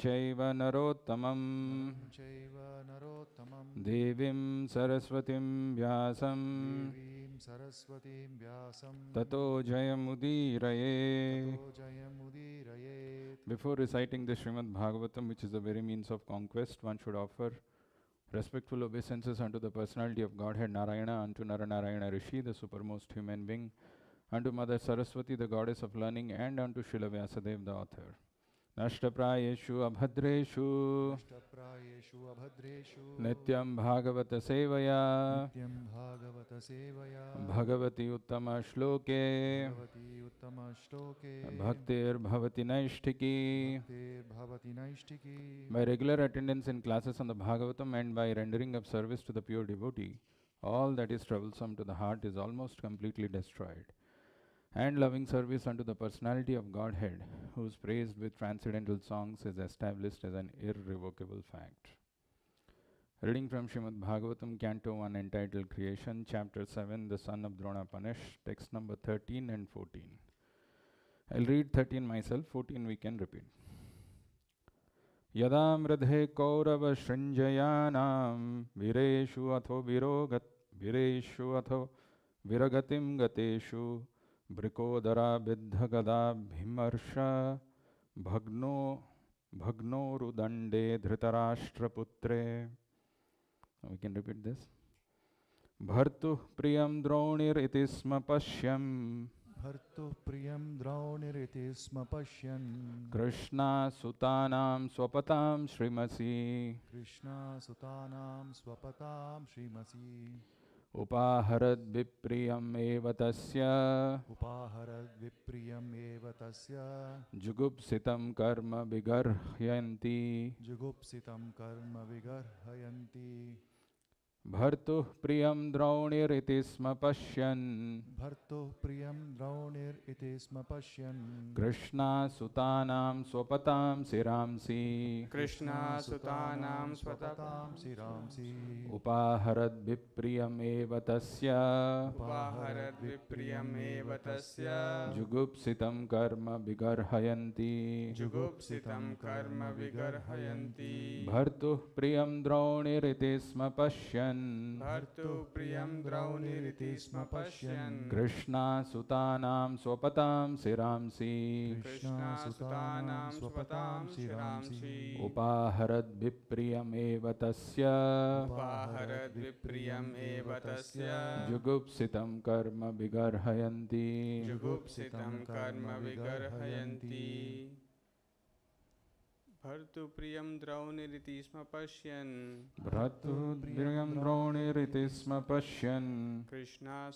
चैव नरोत्तमं देवीं सरस्वतीं व्यासं ततो जयमुदीरये. Before reciting the Srimad Bhagavatam, which is the very means of conquest, one should offer respectful obeisances unto the personality of Godhead Narayana, unto Naranarayana Rishi, the supermost human being, unto Mother Saraswati, the goddess of learning, and unto Srila Vyasadeva, the author. Nashtaprayeshu abhadreshu nityam bhagavata sevaya bhagavati uttama shloke bhaktir bhavati naishtiki. By regular attendance in classes on the Bhagavatam and by rendering of service to the pure devotee, all that is troublesome to the heart is almost completely destroyed. And loving service unto the personality of Godhead, who is praised with transcendental songs, is established as an irrevocable fact. Reading from Srimad Bhagavatam, Canto 1, entitled Creation, Chapter 7, The Son of Drona Panesh, text number 13 and 14. I'll read 13 myself, 14 we can repeat. Yada mridhe kaurava shrinjayanam vireshu atho viragatim gateshu Brikodara Biddhagada Bhimarsha Bhagnorudande Dhritarashtraputre. We can repeat this. Bhartu Priyam Dronir itisma pashyam Krishna Sutanam Swapatam Srimasi Upaharad Vipriyam eva tasya Jugupsitam karma vigarhyanti Bhartuh priyam draunir iti sma pashyan Krishna sutanam swapatam siramsi Upaharad vipriyam eva tasya Jugupsitam karma vigarhayanti Bhartuh priyam draunir iti sma pashyan Krishna sutanam swapatam siramsi Upaharad vipriyam eva tasya Jugupsitam karma vigarhayanti Bhartu priyam drauniriti sma pashyan Krishna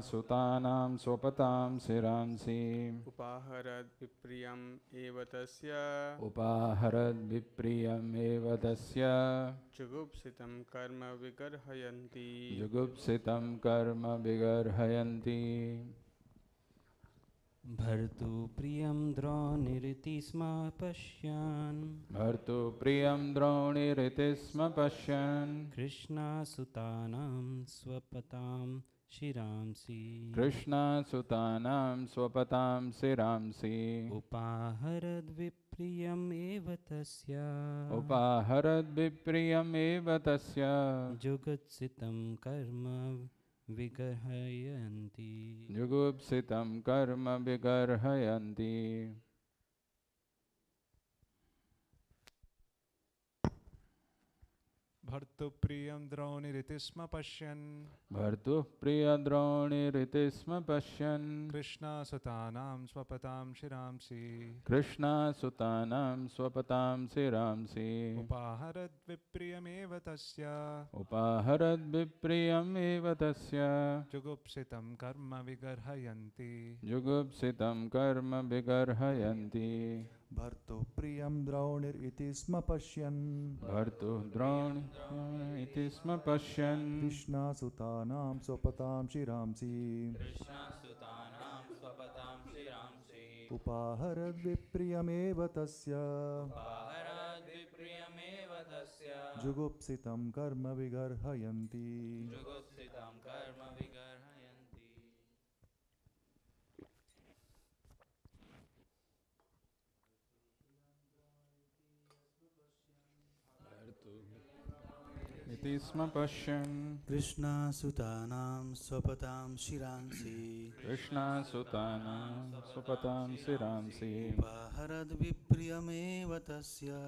sutanam swapatam shiramsi Upaharad vipriyam eva tasya Jugupsitam karma vigarhayanti Bhartu priyam droniriti sma pashyan Krishna sutanam swapatam shiramsi Upaharad vipriyam eva tasya Jugatsitam karma vigarhayanti Jugupsitam karma vigarhayanti. Bhartu priyam drauniriti sma pashyan Krishna sutanam swapatam shiramsi Upaharad vipriyam eva tasya Jugupsitam karma vigarhayanti Bhartu priyam draunir iti sma pashyan Krishna sutanam swapatam shiramsi Upaharad vipriyam eva tasya Jugupsitam karma vigarhayanti इति स्म पश्यन् कृष्णसुतानां स्वपतां शिरांसि कृष्णसुतानां स्वपतां शिरांसि उपाहरद्विप्रियमेव तस्य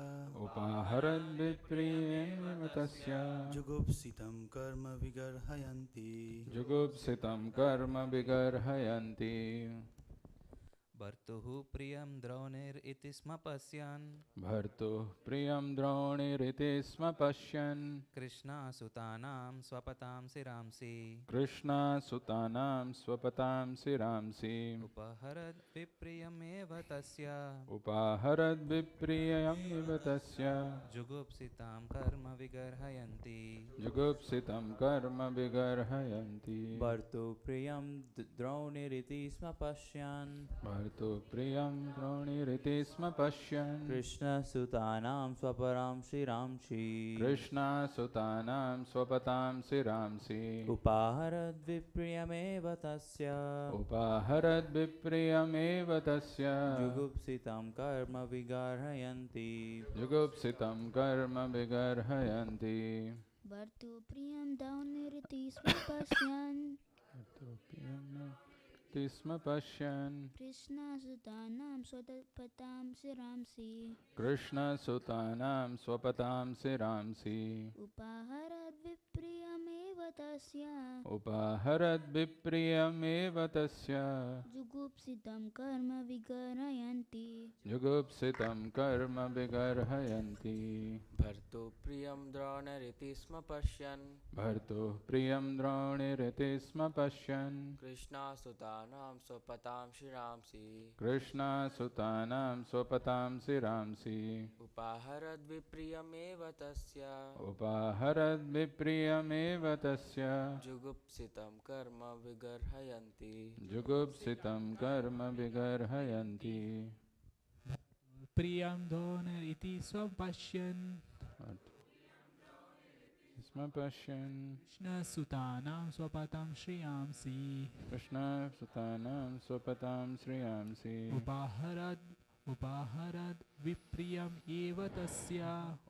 उपाहरद्विप्रियेव तस्य जुगुप्सितं कर्म विगर्हयन्ति जुगुप्सितं कर्म विगर्हयन्ति भर्तुः प्रियं द्रौणिरिति स्म पश्यन् भर्तुः प्रियं द्रोणिरिति स्म पश्यन् कृष्णासुतानां स्वपतां शिरांसि कृष्णसुतानां स्वपतां शिरांसि उपहरद् विप्रियमेव तस्य उपाहरद्विप्रियमेव तस्य जुगुप्सितां कर्म विगर्हयन्ति जुगुप्सितं कर्म विगर्हयन्ति भर्तुप्रियं द्रौणिरिति स्म पश्यन् भर्तुप्रियं द्रोणिरिति स्म पश्यन् कृष्णसुतानां स्वपरां शिरांसि कृष्णसुतानां स्वपतां शिरांसि उपाहरद्विप्रियमेव तस्य उपाहरद्विप्रियमेव तस्य जुगुप्सितं कर्म विगार्हयन्ति जुगुप्सितं कर्म विगर्हयन्ति भर्तुप्रियं द्रौणिरिति स्म पश्यन् स्म पश्यन् कृष्णसुतानां स्वपतां शिरांसि कृष्णसुतानां स्वपतां शिरांसि उपाहरद्विप्रियमेव तस्य उपाहरद्विप्रियमेव तस्य जुगुप्सितं कर्म विगर्हयन्ति जुगुप्सितं कर्म विगर्हयन्ति भर्तुप्रियं द्रोणरिति स्म पश्यन् भर्तुः प्रियं द्रोणिरिति स्म पश्यन् कृष्णसुतानां स्वपतां शिरांसि कृष्णसुतानां स्वपतां शिरांसि उपाहरद्विप्रियमेव तस्य उपाहरद्विप्रियमेव तस्य जुगुप्सितं कर्म विगर्हयन्ति जुगुप्सितं कर्म विगर्हयन्ति प्रियं द्रोणरिति स्वपश्यन् स्म पश्यन् कृष्णसुतानां स्वपतां श्रियांसि कृष्णसुतानां स्वपतां श्रियांसि उपाहरद् विप्रियम् एव तस्य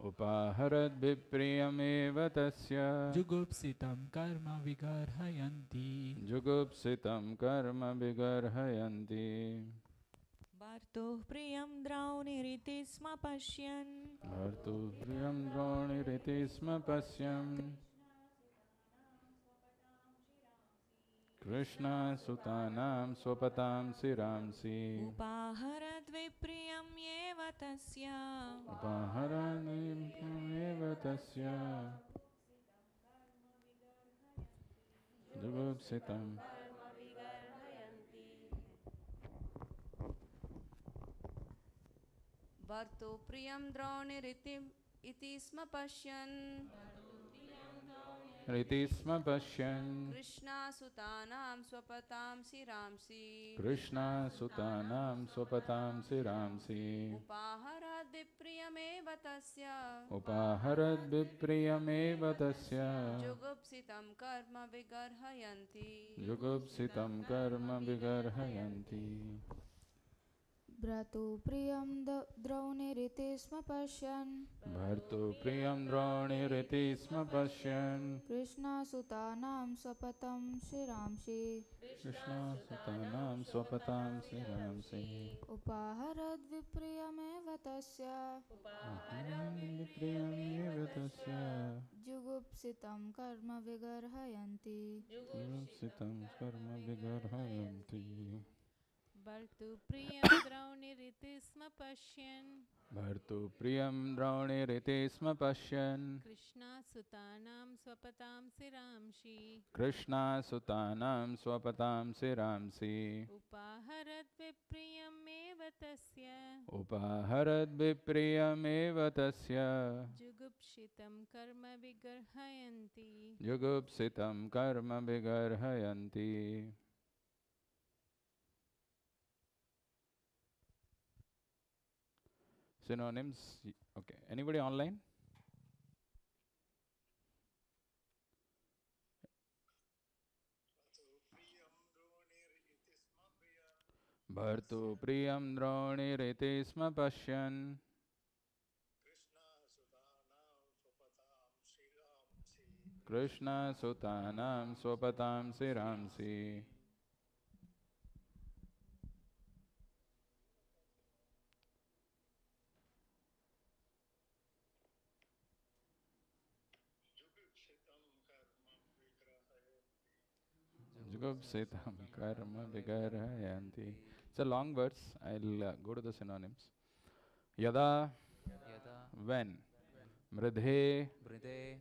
उपाहरद्विप्रियमेव तस्य जुगुप्सितं कर्म विगर्हयन्ति जुगुप्सितं कर्म विगर्हयन्ति भर्तुः प्रियं द्रौणिरिति स्म पश्यन् भर्तुः प्रियं द्रोणिरिति स्म पश्यन् कृष्णसुतानां स्वपतां शिरांसि उपाहरद्विप्रियमेव तस्य उपाहरद्विप्रियमेव तस्य जुगुप्सितं भर्तुप्रियं द्रौणिरिति स्म पश्यन् रीति स्म पश्यन् कृष्णासुतानां स्वपतां शिरांसि कृष्णसुतानां स्वपतां शिरांसि उपाहरद्विप्रियमेव तस्य उपाहरद्विप्रियमेव तस्य जुगुप्सितं कर्म विगर्हयन्ति जुगुप्सितं कर्म विगर्हयन्ति भर्तुप्रियं द्रौणिरिति स्म पश्यन् भर्तुप्रियं द्रोणिरिति स्म पश्यन् कृष्णसुतानां स्वपतां शिरांसि कृष्णसुतानां स्वपतां शिरांसि उपाहरद्विप्रियमेव तस्य उपाहरद्विप्रियमेव तस्य जुगुप्सितं कर्म विगर्हयन्ति जुगुप्सितं कर्म विगर्हयन्ति भर्तुप्रियं द्रौणिरिति स्म पश्यन् भर्तुप्रियं द्रोणिरिति स्म पश्यन् कृष्णासुतानां स्वपतां शिरांसि कृष्णसुतानां स्वपतां शिरांसि उपाहरद्विप्रियमेव तस्य उपाहरद्विप्रियमेव तस्य जुगुप्सितं कर्म विगर्हयन्ति जुगुप्सितं कर्म विगर्हयन्ति Synonyms. Okay. Anybody online? भर्तुप्रियं द्रोणिरिति स्म पश्यन् Krishna Sutanam Swapatam Siramsi. Jugupsitam karma vigarhayanti. It's a long verse. I'll go to the synonyms. Yada, Yada when. Mridhe, Bride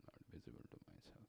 not visible to myself.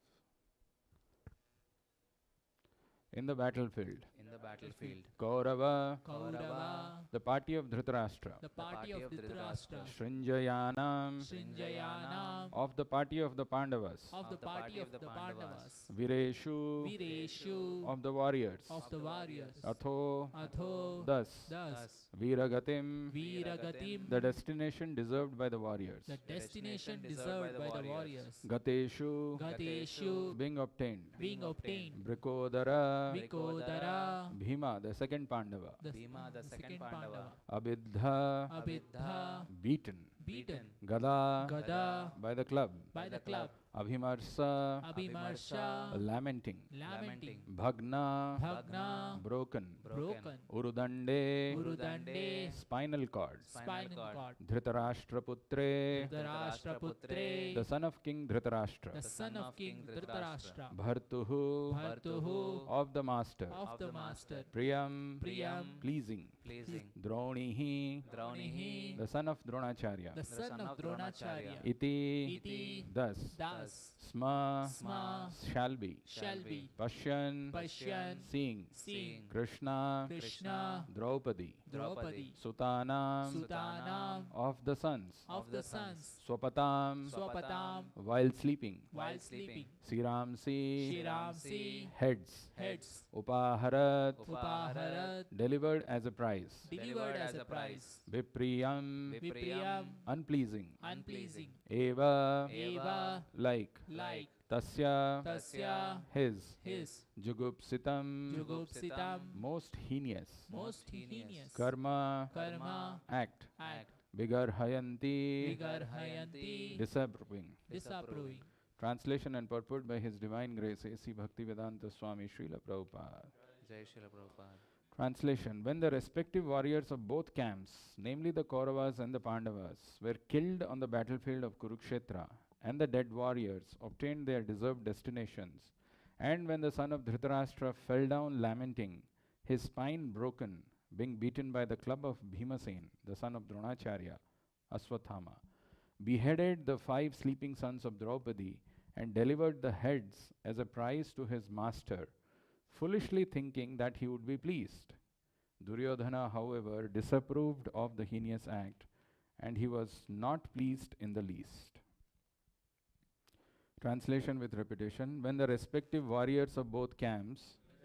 In the battlefield. in the battlefield. Kaurava, Kaurava, the party of Dhritarashtra. the party of Dhritarashtra. Shrinjayanam, Shrinjayanam, of the party of the Pandavas. of the party of the Pandavas. Vireshu, Vireshu, of the warriors. of the warriors. Atho, Atho, thus. thus. Viragatim, Viragatim, the destination deserved by the warriors. the destination deserved by the warriors. Gateshu, Gateshu, being obtained. being obtained. Brikodara, Vikodara, Bhima, the second Pandava. Bhima, the second Pandava. Abidha, Abidha, beaten. beaten. Gada, Gada, by the club. by the club. Abhimarsa, Abhimarsha, lamenting. lamenting. Bhagna, Bhagna, broken. broken. Urudande, Urudande, spinal cord. spinal cord. Dhritarashtraputre, Dhritarashtraputre, the son of King Dhritarashtra. the son of King Dhritarashtra. Bhartuhu, Bhartuhu, of the master. of the master. Priyam, Priyam, pleasing. Pleasing. Dronihi, Draunihi, the son of Dronacharya. the son of Dronacharya. Iti, Iti, thus. thus. Sma, Sma, shall be. shall be. Pashyan, Pashyan, seeing. seeing. Krishna, Krishna, Draupadi. Draupadi. Sutanam, Sutanam, of the sons. of the sons. Swapatam, Swapatam, while sleeping. while sleeping. Siramsi, Shiramsi, heads. heads. Upaharat, Upaharat, delivered as a prize. delivered as a prize. Vipriyam, Vipriyam, unpleasing. unpleasing. Eva, Eva, like. like. Tasya, Tasya, his. Jugupsitam, Jugupsitam, most heinous. most heinous. Karma, Karma, act. act. Vigarhayanti, Vigarhayanti, disapproving. disapproving. Translation and purport by His Divine Grace A.C. Bhaktivedanta Swami Srila Prabhupada. Jai Srila Prabhupada. Translation. When the respective warriors of both camps, namely the Kauravas and the Pandavas, were killed on the battlefield of Kurukshetra, and the dead warriors obtained their deserved destinations, and when the son of Dhritarashtra fell down lamenting, his spine broken, being beaten by the club of Bhimasen, the son of Dronacharya, Aswathama, beheaded the 5 sleeping sons of Draupadi, and delivered the heads as a prize to his master, foolishly thinking that he would be pleased. Duryodhana, however, disapproved of the heinous act, and he was not pleased in the least. Translation with repetition. When the respective warriors of both camps,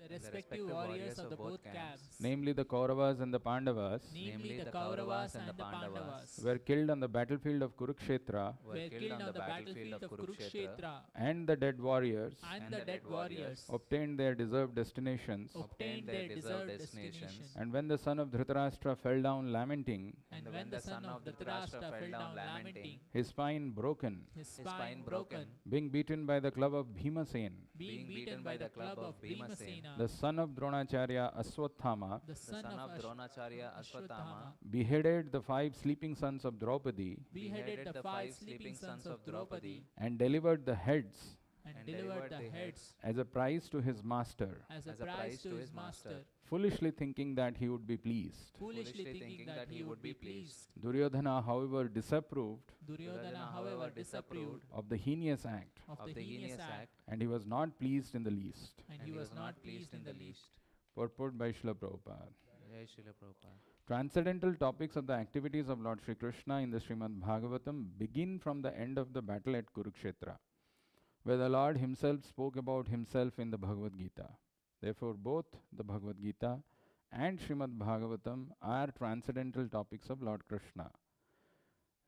The respective warriors of the both camps, namely the Kauravas and the Pandavas, namely the Kauravas and the Pandavas, were killed on the battlefield of Kurukshetra, were killed on the battlefield of Kurukshetra, and the dead warriors and the dead warriors obtained their deserved destinations, obtained their deserved destinations. and when the son of Dhritarashtra fell down lamenting, And when the son of Dhritarashtra fell down lamenting, his spine broken, his spine broken, being beaten by the club of Bhimasen, being beaten by the club of Bhimasena, the son of Dronacharya Aswathama, the son of Dronacharya Ashwatthama, beheaded the 5 sleeping sons of Draupadi, beheaded the 5 sleeping sons of Draupadi, and delivered the heads and delivered the heads as a prize to his master, as a prize to his master, foolishly thinking that he would be pleased. foolishly thinking that he would be pleased. Duryodhana, however, disapproved Duryodhana, however, disapproved of the heinous act, of the heinous act, and he was not pleased in the least. and he was not pleased in the least. Purport by Srila Prabhupada. Jai Srila Prabhupada. Transcendental topics of the activities of Lord Shri Krishna in the Srimad Bhagavatam begin from the end of the battle at Kurukshetra, where the Lord himself spoke about himself in the Bhagavad Gita. Therefore, both the Bhagavad Gita and Srimad Bhagavatam are transcendental topics of Lord Krishna.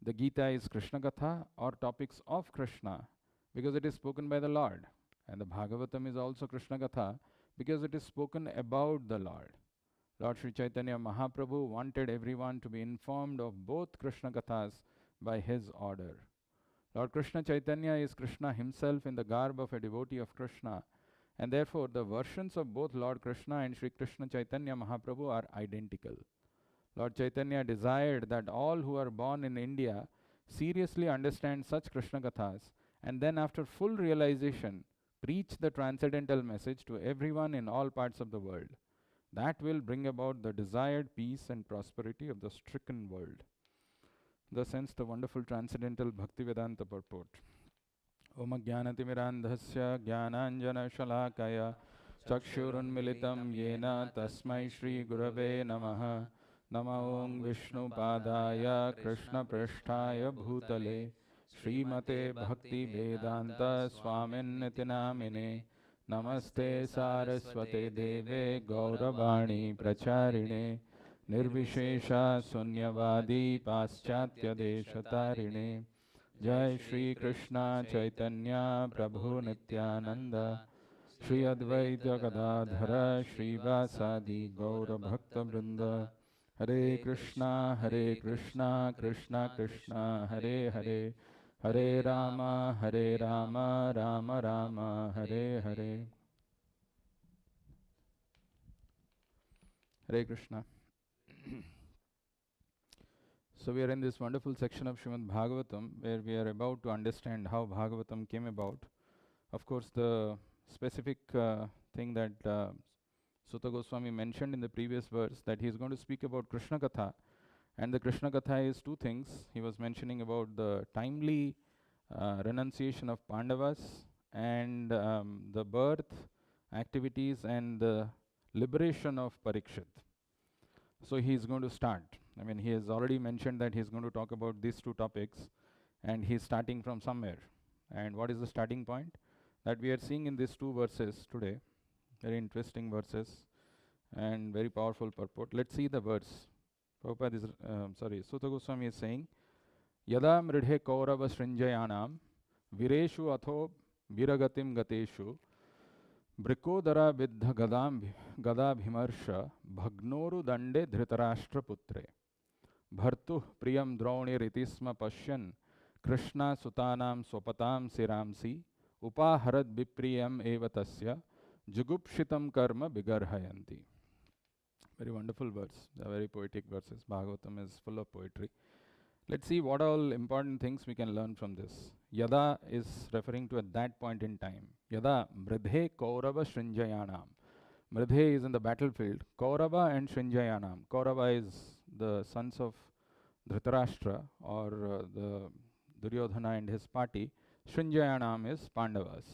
The Gita is Krishna Katha, or topics of Krishna, because it is spoken by the Lord. And the Bhagavatam is also Krishna Katha, because it is spoken about the Lord. Lord Sri Chaitanya Mahaprabhu wanted everyone to be informed of both Krishna Kathas by his order. Lord Krishna Chaitanya is Krishna himself in the garb of a devotee of Krishna, and therefore the versions of both Lord Krishna and Sri Krishna Chaitanya Mahaprabhu are identical. Lord Chaitanya desired that all who are born in India seriously understand such Krishna Kathas, and then after full realization preach the transcendental message to everyone in all parts of the world. That will bring about the desired peace and prosperity of the stricken world. Thus ends the wonderful transcendental Bhaktivedanta purport. Om Jnanatimidandhasya Jnananjana Shalakaya Chakshurunmilitam Yena Tasmai Shri Gurave Namaha Nama Om Vishnu Padaya Krishna Prishtaya Bhutale Srimate Bhakti Vedanta Swamin Nitinamine Namaste Saraswate Deve Gauravani Pracharine Nirvishesha Sunyavadi Paschatya Deshatarine Jai Shri Krishna Chaitanya Prabhu Nityananda Shri Advaita Gadadhara Shri Vasadi Gaura Bhakta Vrinda Hare Krishna Krishna Krishna Hare Hare Hare Rama Rama Rama Hare Hare. Hare Krishna. So we are in this wonderful section of Srimad Bhagavatam where we are about to understand how Bhagavatam came about. Of course, the specific thing that Sutta Goswami mentioned in the previous verse, that he is going to speak about Krishna Katha, and the Krishna Katha is two things. He was mentioning about the timely renunciation of Pandavas and the birth, activities, and the liberation of Parikshit. So he is going to start. I mean, he has already mentioned that he is going to talk about these two topics, and he is starting from somewhere. And what is the starting point? That we are seeing in these two verses today. Very interesting verses and very powerful purport. Let's see the verse. Prabhupada is, Sutta Goswami is saying, Yada mridhe kaurava srinjayanam vireshu atho viragatim gateshu brikodara viddha gadabhimarsha bhagnoru dande dhritarashtra putre bhartu priyam drauniriti sma pashyan krishna sutanam swapatam siramsi upaharad vipriyam evatasya jugupshitam karma bigarhayanti. Very wonderful verse. They are very poetic verses. Bhagavatam is full of poetry. Let's see what all important things we can learn from this. Yada is referring to at that point in time. Yada mridhe kaurava shrinjayanam. Mridhe is in the battlefield. Kaurava and shrinjayanam. Kaurava is the sons of Dhritarashtra, or the Duryodhana and his party. Shrinjayanam is Pandavas.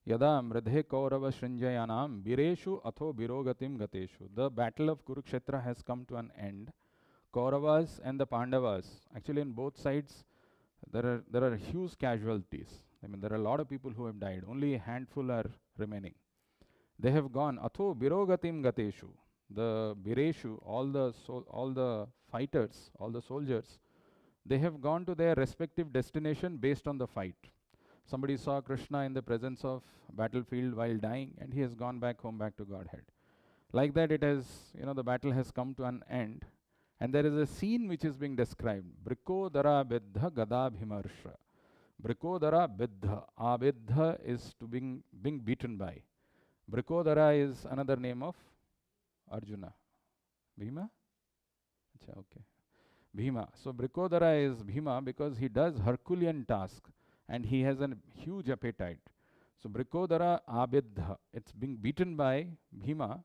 Yada mridhe kaurava shrinjayanam vireshu atho virogatim gateshu. The battle of Kurukshetra has come to an end. Kauravas and the Pandavas, actually in both sides, there are huge casualties. I mean, there are a lot of people who have died. Only a handful are remaining. They have gone. Atho virogatim gateshu. The vireshu, all the fighters, all the soldiers, they have gone to their respective destination based on the fight. Somebody saw Krishna in the presence of battlefield while dying, and he has gone back home, back to Godhead. Like that, it has, the battle has come to an end. And there is a scene which is being described. Brikodara biddha gadabhimarsha. Brikodara biddha. Abidha is to being beaten by. Brikodara is another name of Arjuna. Bhima? Achha, okay. Bhima. So Brikodara is Bhima because he does Herculean task and he has a huge appetite. So Brikodara abidha. It's being beaten by Bhima.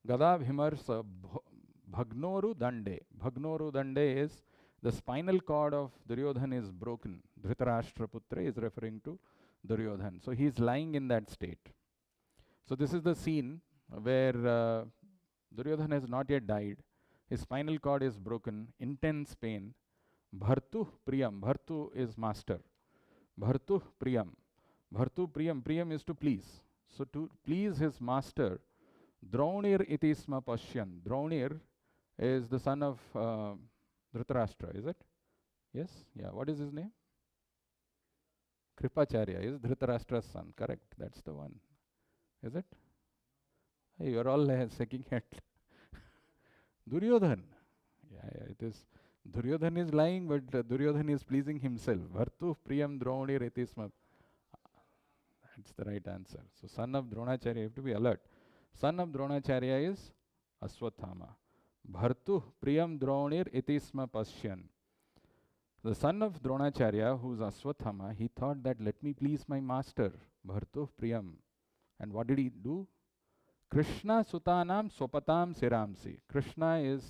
Gadabhimarsa. Bhagnoru dande. Bhagnoru dande is the spinal cord of Duryodhan is broken. Dhritarashtra putra is referring to Duryodhan. So he is lying in that state. So this is the scene where Duryodhan has not yet died. His spinal cord is broken, intense pain. Bhartu priyam. Bhartu is master. Bhartu priyam. Bhartu priyam. Priyam is to please. So to please his master, Draunir iti sma pashyan. Draunir is the son of Dhritarashtra, is it? Yes? Yeah. What is his name? Kripacharya is Dhritarashtra's son. Correct. That's the one. Is it? Hey, you are all shaking head. Duryodhan. Yeah, it is Duryodhan is lying, but Duryodhan is pleasing himself. Bhartu priyam Dronir etisma. That's the right answer. So son of Dronacharya, you have to be alert. Son of Dronacharya is Aswathama. Bhartu priyam Dronir etisma pashyan. The son of Dronacharya, who is Aswathama, he thought that let me please my master, Bhartu priyam. And what did he do? Krishna sutanam sopatam siramsi. Krishna is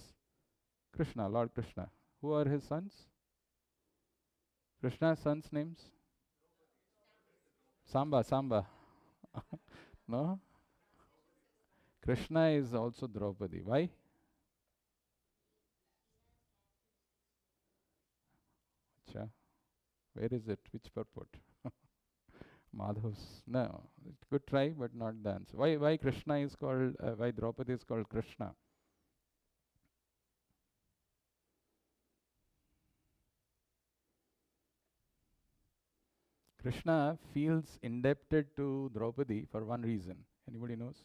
Krishna, Lord Krishna. Who are his sons? Krishna's sons' names? Samba. No? Krishna is also Draupadi. Why? Acha. Where is it? Which purport? Madhav's. No. Good try, but not the answer. Why Krishna is called, why Draupadi is called Krishna? Krishna feels indebted to Draupadi for one reason. Anybody knows?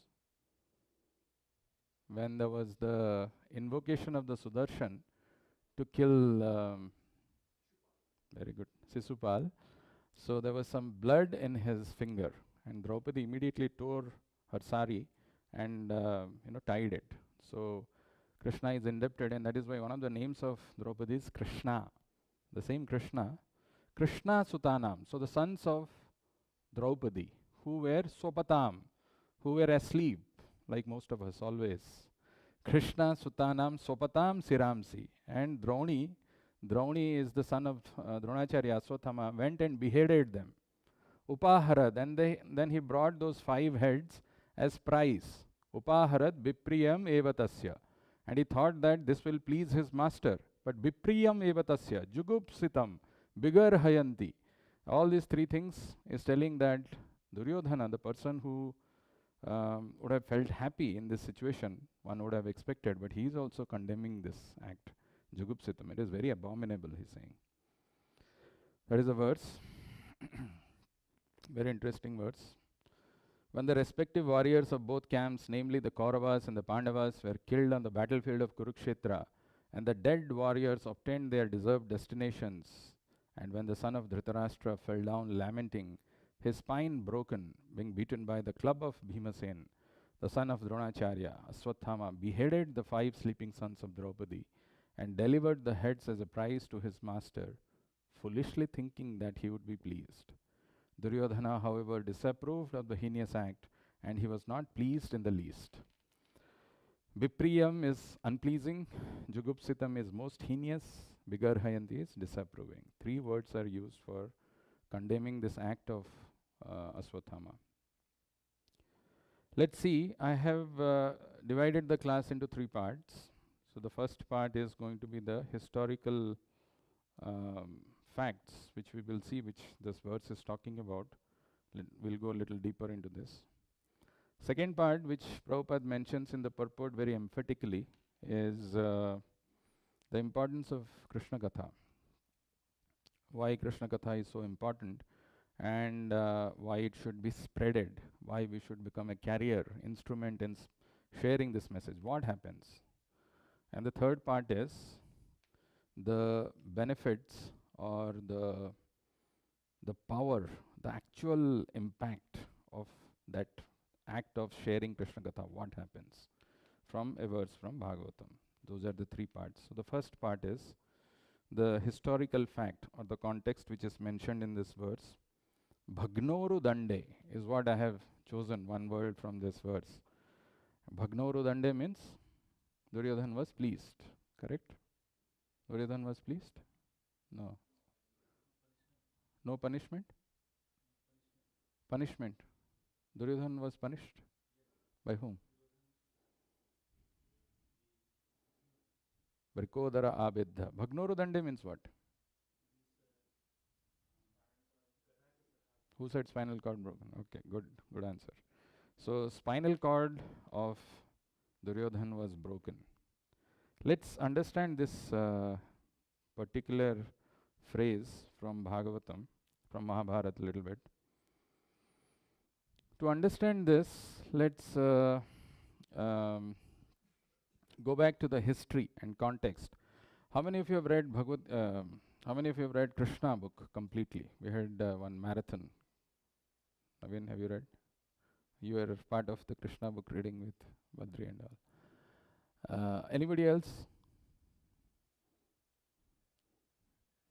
When there was the invocation of the Sudarshan to kill, very good, Sisupal, so there was some blood in his finger, and Draupadi immediately tore her sari and tied it. So Krishna is indebted, and that is why one of the names of Draupadi is Krishna. The same Krishna, Krishna Sutanam. So the sons of Draupadi, who were Sopatam, who were asleep, like most of us always. Krishna Sutanam Sopatam Siramsi. And Droni is the son of Dronacharya, Aswathama, went and beheaded them. Upaharad, then he brought those 5 heads as prize. Upaharad Bipriyam Evatasya. And he thought that this will please his master. But Bipriyam Evatasya, Jugupsitam, Bigar Hayanti. All these 3 things is telling that Duryodhana, the person who would have felt happy in this situation, one would have expected, but he is also condemning this act. Jugupsitam. It is very abominable, he is saying. That is a verse. Very interesting verse. When the respective warriors of both camps, namely the Kauravas and the Pandavas, were killed on the battlefield of Kurukshetra, and the dead warriors obtained their deserved destinations, and when the son of Dhritarashtra fell down lamenting, his spine broken, being beaten by the club of Bhimasen, the son of Dronacharya, Aswathama, beheaded the 5 sleeping sons of Draupadi, and delivered the heads as a prize to his master, foolishly thinking that he would be pleased. Duryodhana, however, disapproved of the heinous act, and he was not pleased in the least. Vipriyam is unpleasing, Jugupsitam is most heinous, Bigarhayanti is disapproving. 3 words are used for condemning this act of Aswathama. Let's see, I have divided the class into 3 parts. So the first part is going to be the historical facts, which we will see, which this verse is talking about. We'll go a little deeper into this. Second part, which Prabhupada mentions in the purport very emphatically, is the importance of Krishna Katha. Why Krishna Katha is so important, and why it should be spreaded, why we should become a carrier, instrument in sharing this message. What happens? And the third part is the benefits or the power, the actual impact of that act of sharing Krishna Katha. What happens? From a verse from Bhagavatam. Those are the 3 parts. So the first part is the historical fact or the context which is mentioned in this verse. Bhagnoru Dande is what I have chosen, one word from this verse. Bhagnoru Dande means Duryodhan was pleased, correct? Duryodhan was pleased? No. No punishment? Punishment. Duryodhan was punished? By whom? Vrikodara Abidha. Bhagnoru Dande means what? Who said spinal cord broken? Okay, good answer. So spinal cord of Duryodhan was broken. Let's understand this particular phrase from Bhagavatam, from Mahabharata a little bit. To understand this, let's go back to the history and context. How many of you have read how many of you have read Krishna book completely? We had one marathon. Naveen, have you read? You were part of the Krishna book reading with Badri and all. Anybody else?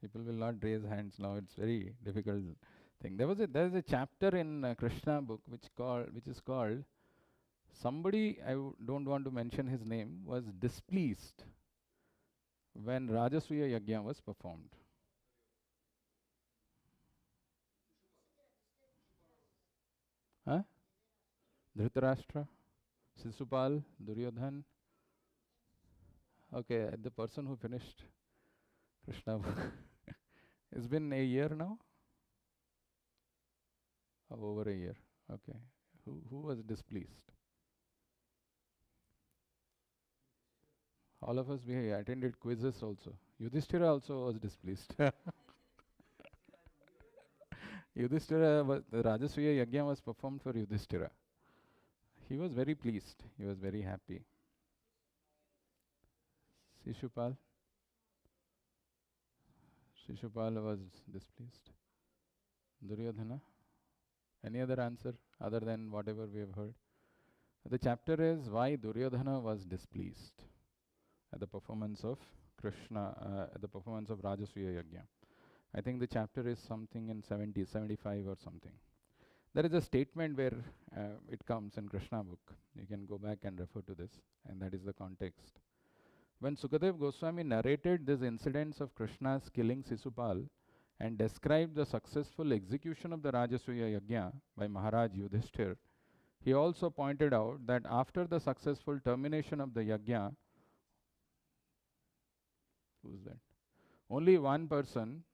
People will not raise hands now. It's very difficult thing. There is a chapter in Krishna book which is called, somebody don't want to mention his name, was displeased when Rajasuya Yajna was performed. Huh? Dhritarashtra, Sisupal, Duryodhan. Okay, the person who finished Krishna book. It's been a year now? Oh, over a year. Okay. Who was displeased? All of us, we attended quizzes also. Yudhishthira also was displeased. Yudhishthira, the Rajasuya Yajna was performed for Yudhishthira. He was very pleased. He was very happy. Shishupal? Shishupal was displeased. Duryodhana? Any other answer other than whatever we have heard? The chapter is why Duryodhana was displeased at the performance of Krishna, at the performance of Rajasuya Yajna. I think the chapter is something in 70, 75 or something. There is a statement where it comes in Krishna book. You can go back and refer to this, and that is the context. When Sukadev Goswami narrated these incidents of Krishna's killing Sisupal and described the successful execution of the Rajasuya Yajna by Maharaj Yudhishthir, he also pointed out that after the successful termination of the Yajna, who's that? Only one person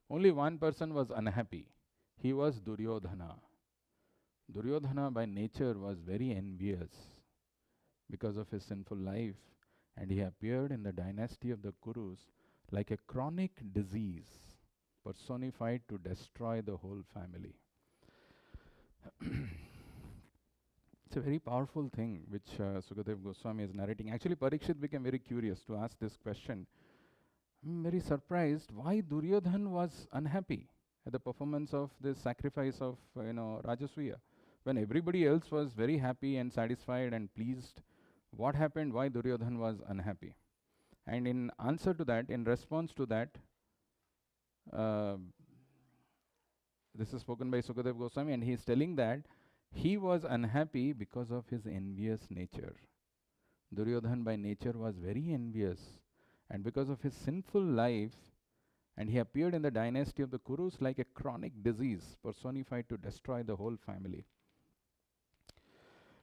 was unhappy. He was Duryodhana. Duryodhana by nature was very envious because of his sinful life, and he appeared in the dynasty of the Kurus like a chronic disease personified to destroy the whole family. It's a very powerful thing which Sukadev Goswami is narrating. Actually, Parikshit became very curious to ask this question. I'm very surprised why Duryodhan was unhappy at the performance of this sacrifice of Rajasuya, when everybody else was very happy and satisfied and pleased. What happened? Why Duryodhan was unhappy? And in answer to that, in response to that, this is spoken by Sukadev Goswami, and he is telling that he was unhappy because of his envious nature. Duryodhan by nature was very envious, and because of his sinful life, and he appeared in the dynasty of the Kurus like a chronic disease personified to destroy the whole family.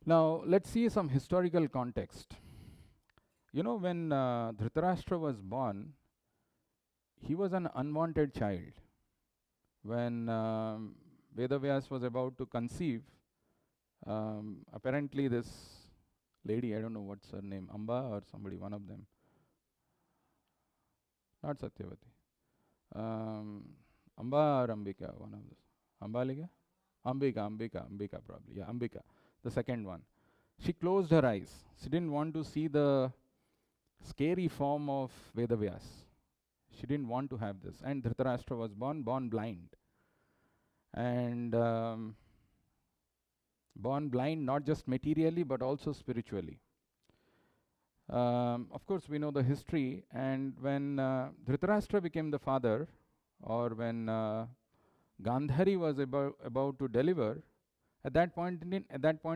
Now, let's see some historical context. When Dhritarashtra was born, he was an unwanted child. When Vedavyas was about to conceive, apparently this lady, I don't know what's her name, Amba or somebody, one of them. Not Satyavati. Amba or Ambika, one of those. Ambalika? Ambika probably. Yeah, Ambika, the second one. She closed her eyes. She didn't want to see the scary form of Vedavyas. She didn't want to have this. And Dhritarashtra was born blind. And born blind not just materially but also spiritually. Of course, we know the history, and when Dhritarashtra became the father, or when Gandhari was about to deliver, at that point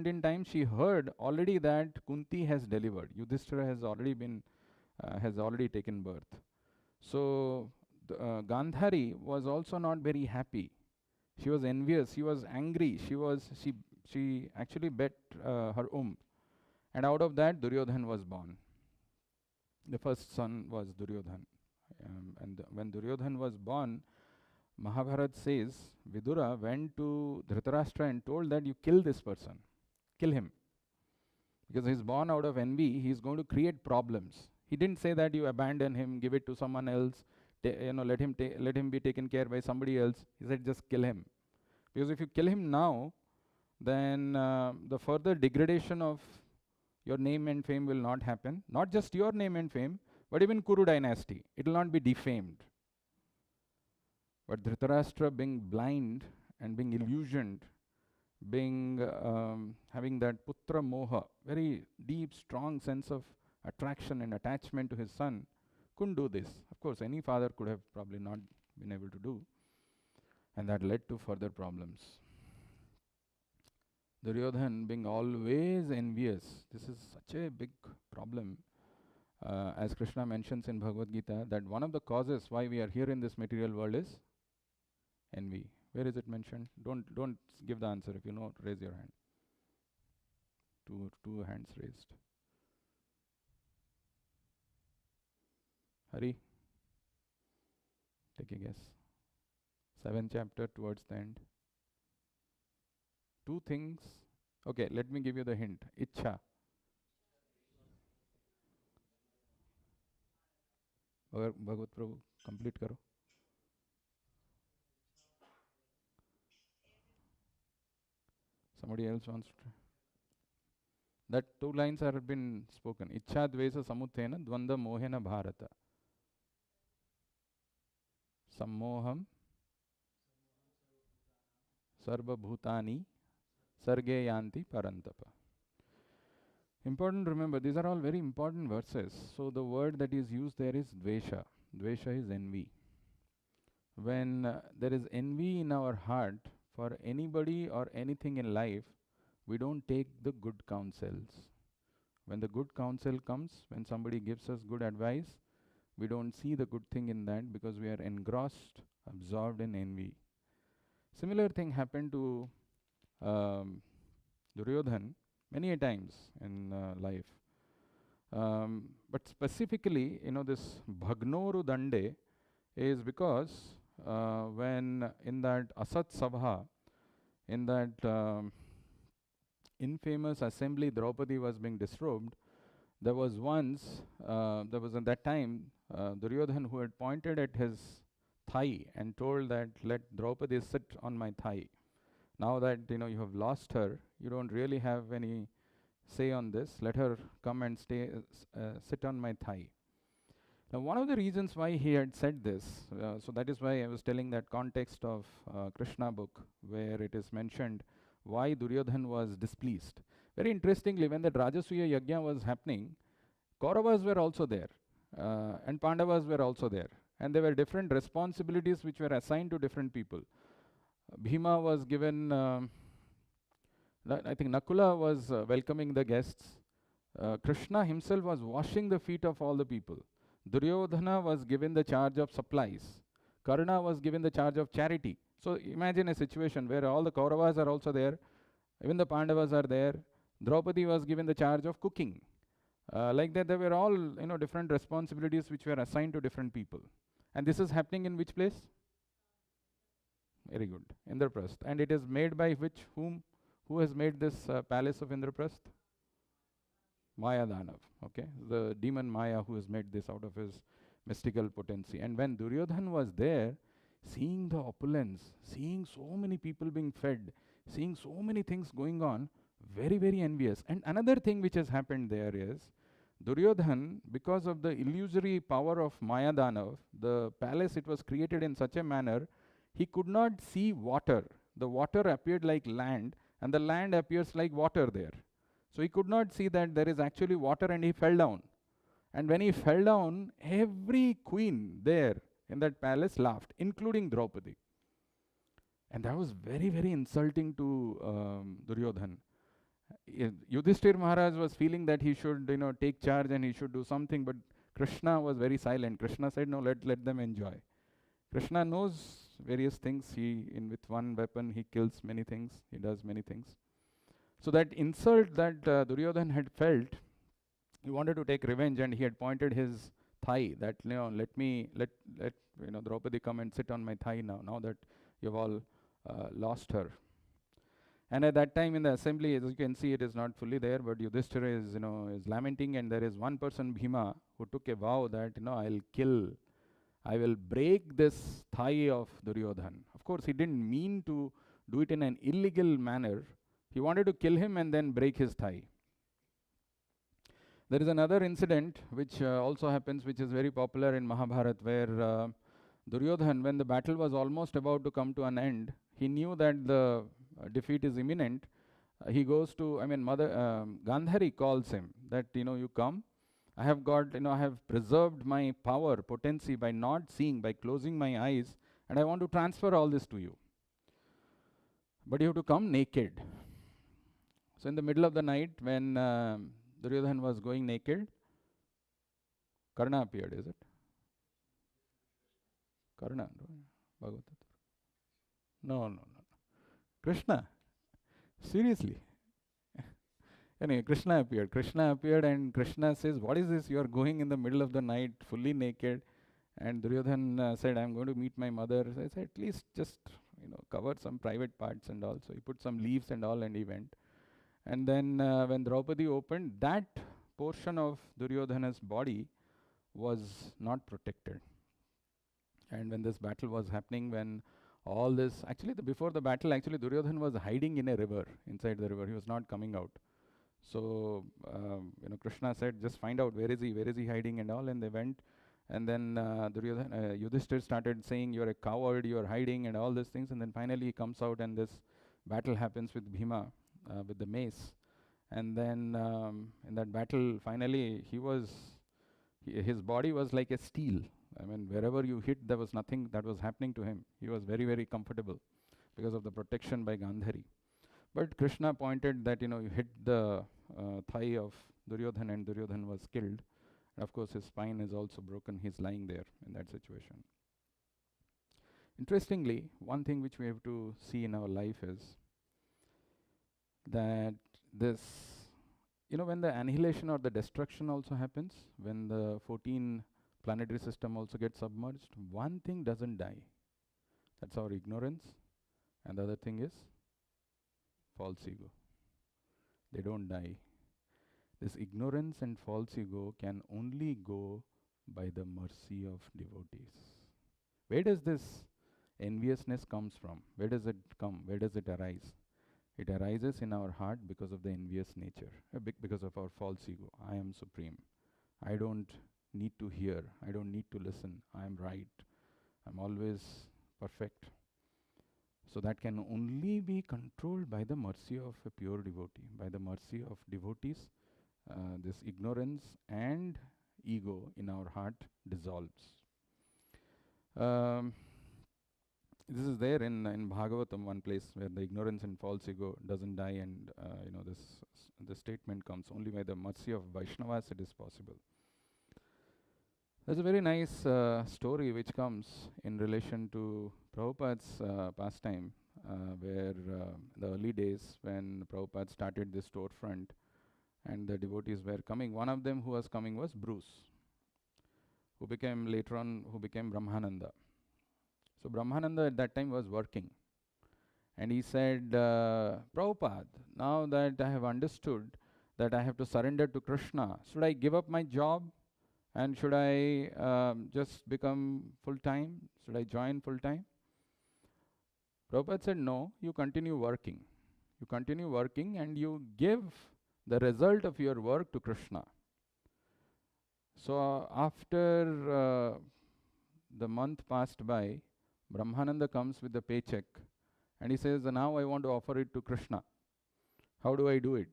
in time, she heard already that Kunti has delivered. Yudhishthira has already taken birth. So Gandhari was also not very happy. She was envious. She was angry. She actually bet her and out of that Duryodhan was born. The first son was Duryodhan. And when Duryodhan was born, Mahabharata says Vidura went to Dhritarashtra and told that you kill this person, kill him. Because he's born out of envy, he's going to create problems. He didn't say that you abandon him, give it to someone else, let him be taken care by somebody else. He said just kill him. Because if you kill him now, then the further degradation of your name and fame will not happen. Not just your name and fame, but even Kuru dynasty. It will not be defamed. But Dhritarashtra being blind and being illusioned, being having that putra moha, very deep, strong sense of attraction and attachment to his son, couldn't do this. Of course, any father could have probably not been able to do, and that led to further problems. Duryodhan being always envious, this is such a big problem. As Krishna mentions in Bhagavad Gita, that one of the causes why we are here in this material world is envy. Where is it mentioned? Don't give the answer. If you know, raise your hand. Two hands raised. Hari, take a guess. 7th chapter towards the end. Two things. Okay, let me give you the hint. Ichha. Bhagavat Prabhu, complete karo. Somebody else wants to. That two lines have been spoken. Ichha dvesa samuthena dvanda mohena bharata. Sammoham sarva bhutani sarge yanti parantapa. Important to remember, these are all very important verses. So the word that is used there is dvesha. Dvesha is envy. When there is envy in our heart for anybody or anything in life, we don't take the good counsels. When the good counsel comes, when somebody gives us good advice, we don't see the good thing in that because we are engrossed, absorbed in envy. Similar thing happened to Duryodhan many a times in life. But specifically, this Bhagnoru Dande is because when in that Asat Sabha, in that infamous assembly Draupadi was being disrobed, there was at that time Duryodhan who had pointed at his thigh and told that let Draupadi sit on my thigh. Now that you have lost her, you don't really have any say on this. Let her come and sit on my thigh. Now, one of the reasons why he had said this, so that is why I was telling that context of Krishna book where it is mentioned why Duryodhan was displeased. Very interestingly, when the Rajasuya Yajna was happening, Kauravas were also there and Pandavas were also there. And there were different responsibilities which were assigned to different people. Bhima was given, I think Nakula was welcoming the guests. Krishna himself was washing the feet of all the people. Duryodhana was given the charge of supplies. Karna was given the charge of charity. So imagine a situation where all the Kauravas are also there, even the Pandavas are there. Draupadi was given the charge of cooking. Like that, there were all different responsibilities which were assigned to different people. And this is happening in which place? Very good, Indraprasth. And it is made by which, whom? Who has made this palace of Indraprasth? Maya Danav, okay? The demon Maya who has made this out of his mystical potency. And when Duryodhan was there, seeing the opulence, seeing so many people being fed, seeing so many things going on, very, very envious. And another thing which has happened there is, Duryodhan, because of the illusory power of Maya Danav, the palace, it was created in such a manner, he could not see water. The water appeared like land, and the land appears like water there. So he could not see that there is actually water, and he fell down. And when he fell down, every queen there in that palace laughed, including Draupadi. And that was very, very insulting to Duryodhan. Yudhishthir Maharaj was feeling that he should, take charge and he should do something, but Krishna was very silent. Krishna said, no, let them enjoy. Krishna knows various things. With one weapon, he kills many things. He does many things. So that insult that Duryodhan had felt, he wanted to take revenge, and he had pointed his thigh that, let Draupadi come and sit on my thigh now that you've all lost her. And at that time in the assembly, as you can see, it is not fully there, but Yudhishthira is lamenting, and there is one person, Bhima, who took a vow that, I will break this thigh of Duryodhan. Of course, he didn't mean to do it in an illegal manner. He wanted to kill him and then break his thigh. There is another incident which also happens, which is very popular in Mahabharata, where Duryodhan, when the battle was almost about to come to an end, he knew that the defeat is imminent. He goes to, Mother Gandhari calls him that, you come. I have got, I have preserved my power, potency by not seeing, by closing my eyes, and I want to transfer all this to you. But you have to come naked. So in the middle of the night, when Duryodhan was going naked, Karna appeared, is it? Karna, Bhagavatam. No. Krishna. Seriously. Anyway, Krishna appeared and Krishna says, what is this? You are going in the middle of the night, fully naked. And Duryodhan said, I'm going to meet my mother. So I said, at least just, cover some private parts and all. So he put some leaves and all and he went. And then when Draupadi opened, that portion of Duryodhana's body was not protected. And when this battle was happening, when all this, before the battle, Duryodhan was hiding in a river, inside the river. He was not coming out. So, Krishna said, just find out where is he hiding and all. And they went. And then Yudhishthir started saying, you're a coward, you're hiding and all these things. And then finally he comes out and this battle happens with Bhima, with the mace. And then in that battle, finally his body was like a steel. Wherever you hit, there was nothing that was happening to him. He was very, very comfortable because of the protection by Gandhari. But Krishna pointed that, you hit the thigh of Duryodhan and Duryodhan was killed. And of course, his spine is also broken. He's lying there in that situation. Interestingly, one thing which we have to see in our life is that this, when the annihilation or the destruction also happens, when the 14 planetary system also gets submerged, one thing doesn't die. That's our ignorance. And the other thing is false ego. They don't die. This ignorance and false ego can only go by the mercy of devotees. Where does this enviousness comes from? Where does it come? Where does it arise? It arises in our heart because of the envious nature, because of our false ego. I am supreme. I don't need to hear. I don't need to listen. I am right. I'm always perfect. So that can only be controlled by the mercy of a pure devotee, by the mercy of devotees. This ignorance and ego in our heart dissolves. This is there in Bhagavatam, one place where the ignorance and false ego doesn't die, and this statement comes only by the mercy of Vaishnavas it is possible. There's a very nice story which comes in relation to Prabhupada's pastime, where the early days when Prabhupada started this storefront and the devotees were coming. One of them who was coming was Bruce, who became later on Brahmananda. So Brahmananda at that time was working. And he said, Prabhupada, now that I have understood that I have to surrender to Krishna, should I give up my job? And should I just become full-time? Should I join full-time? Prabhupada said, no, you continue working. You continue working and you give the result of your work to Krishna. So after the month passed by, Brahmananda comes with the paycheck and he says, now I want to offer it to Krishna. How do I do it?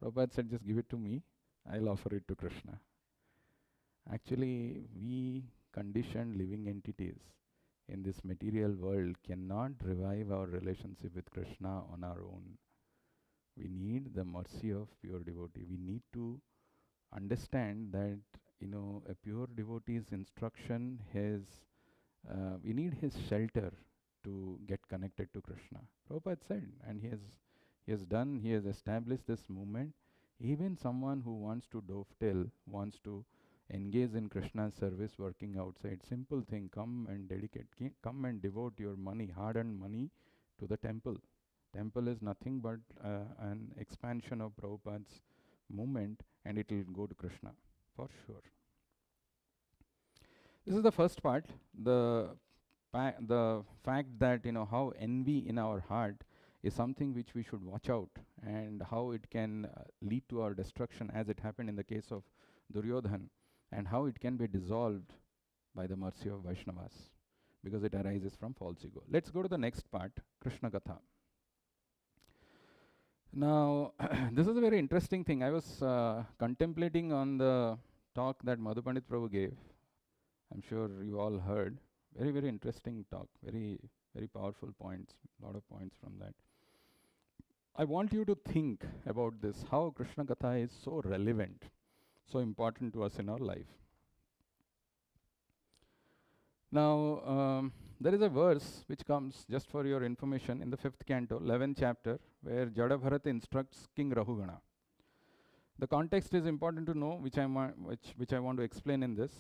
Prabhupada said, just give it to me. I'll offer it to Krishna. Actually, we conditioned living entities in this material world cannot revive our relationship with Krishna on our own. We need the mercy of pure devotee. We need to understand that, a pure devotee's instruction we need his shelter to get connected to Krishna. Prabhupada said, and he has established this movement. Even someone who wants to dovetail, wants to engage in Krishna's service working outside, simple thing, come and devote your money, hard-earned money to the temple. Temple is nothing but an expansion of Prabhupada's movement, and it will go to Krishna, for sure. This is the first part, the fact that, how envy in our heart is something which we should watch out, and how it can lead to our destruction, as it happened in the case of Duryodhan, and how it can be dissolved by the mercy of Vaishnavas, because it arises from false ego. Let's go to the next part, Krishna Katha. Now, this is a very interesting thing. I was contemplating on the talk that Madhu Pandit Prabhu gave. I'm sure you all heard. Very, very interesting talk. Very, very powerful points. A lot of points from that. I want you to think about this, how Krishna Katha is so relevant, so important to us in our life. Now, there is a verse which comes, just for your information, in the 5th canto, 11th chapter, where Jadabharata instructs King Rahugana. The context is important to know, which I want to explain in this.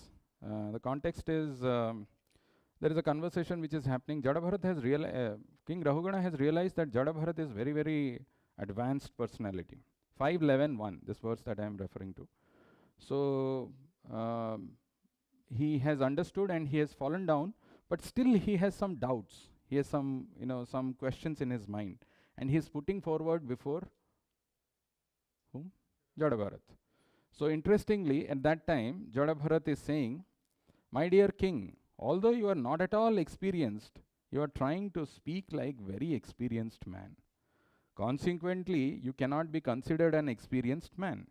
The context is, there is a conversation which is happening. King Rahugana has realized that Jadabharata is very, very advanced personality. 5.11.1, this verse that I am referring to. So, he has understood and he has fallen down, but still he has some doubts. He has some, some questions in his mind, and he is putting forward before whom? Jadabharat. So interestingly, at that time, Jadabharat is saying, my dear king, although you are not at all experienced, you are trying to speak like very experienced man. Consequently, you cannot be considered an experienced man.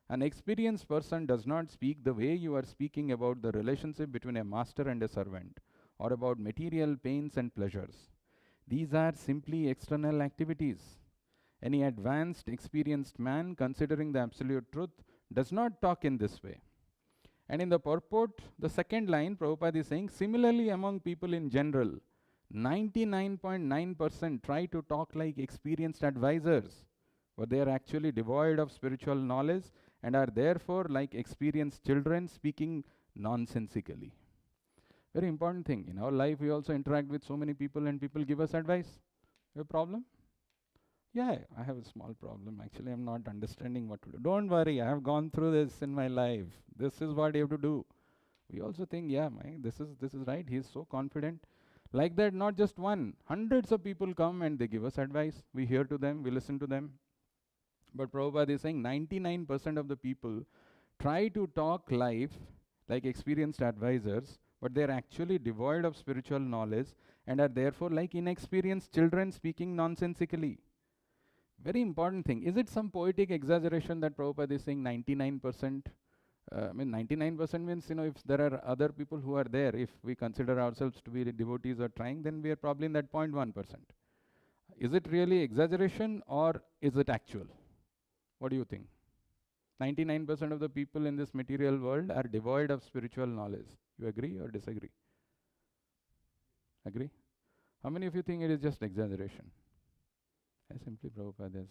An experienced person does not speak the way you are speaking about the relationship between a master and a servant, or about material pains and pleasures. These are simply external activities. Any advanced, experienced man, considering the absolute truth, does not talk in this way. And in the purport, the second line, Prabhupada is saying, similarly among people in general, 99.9% try to talk like experienced advisors, but they are actually devoid of spiritual knowledge and are therefore like experienced children speaking nonsensically. Very important thing. In our life, we also interact with so many people and people give us advice. You have a problem? Yeah, I have a small problem. Actually, I'm not understanding what to do. Don't worry, I have gone through this in my life. This is what you have to do. We also think, yeah, this is right. He is so confident. Like that, not just one. Hundreds of people come and they give us advice. We hear to them, we listen to them. But Prabhupada is saying 99% of the people try to talk life like experienced advisors, but they are actually devoid of spiritual knowledge and are therefore like inexperienced children speaking nonsensically. Very important thing. Is it some poetic exaggeration that Prabhupada is saying 99%? 99% means, if there are other people who are there, if we consider ourselves to be devotees or trying, then we are probably in that 0.1%. Is it really exaggeration or is it actual? What do you think? 99% of the people in this material world are devoid of spiritual knowledge. You agree or disagree? Agree? How many of you think it is just exaggeration? Simply Prabhupada is.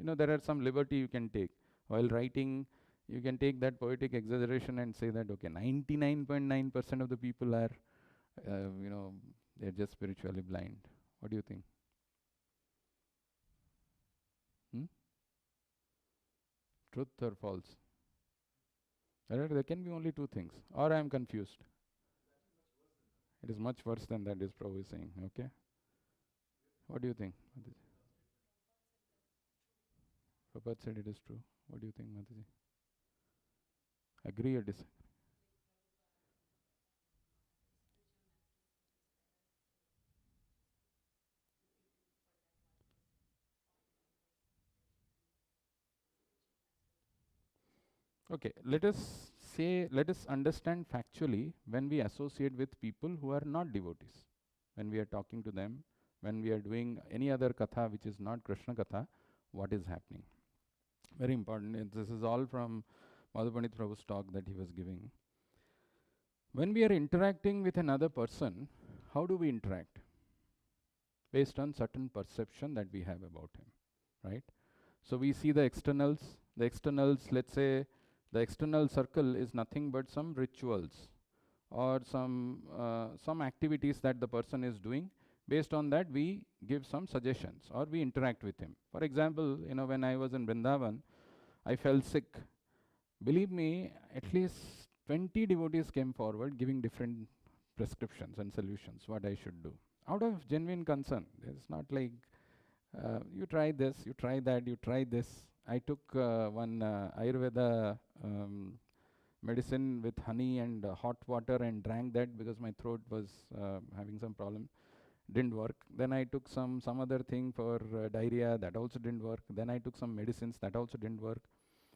There are some liberty you can take. While writing, you can take that poetic exaggeration and say that, okay, 99.9% of the people are, they're just spiritually blind. What do you think? Truth or false? There can be only two things. Or I am confused. It is much worse than that, is Prabhu saying. Okay? What do you think? Prabhupada said it is true. What do you think, Mataji? Agree or disagree? Okay, let us understand factually when we associate with people who are not devotees. When we are talking to them, when we are doing any other katha which is not Krishna katha, what is happening? Very important. This is all from Madhu Pandit Prabhu's talk that he was giving. When we are interacting with another person, how do we interact? Based on certain perception that we have about him, right? So we see the externals. The externals, let's say, the external circle is nothing but some rituals or some activities that the person is doing. Based on that, we give some suggestions or we interact with him. For example, when I was in Vrindavan, I fell sick. Believe me, at least 20 devotees came forward giving different prescriptions and solutions, what I should do. Out of genuine concern. It's not like You try this, you try that, you try this. I took one Ayurveda medicine with honey and hot water and drank that because my throat was having some problem. Didn't work. Then I took some other thing for diarrhea, that also didn't work. Then I took some medicines, that also didn't work.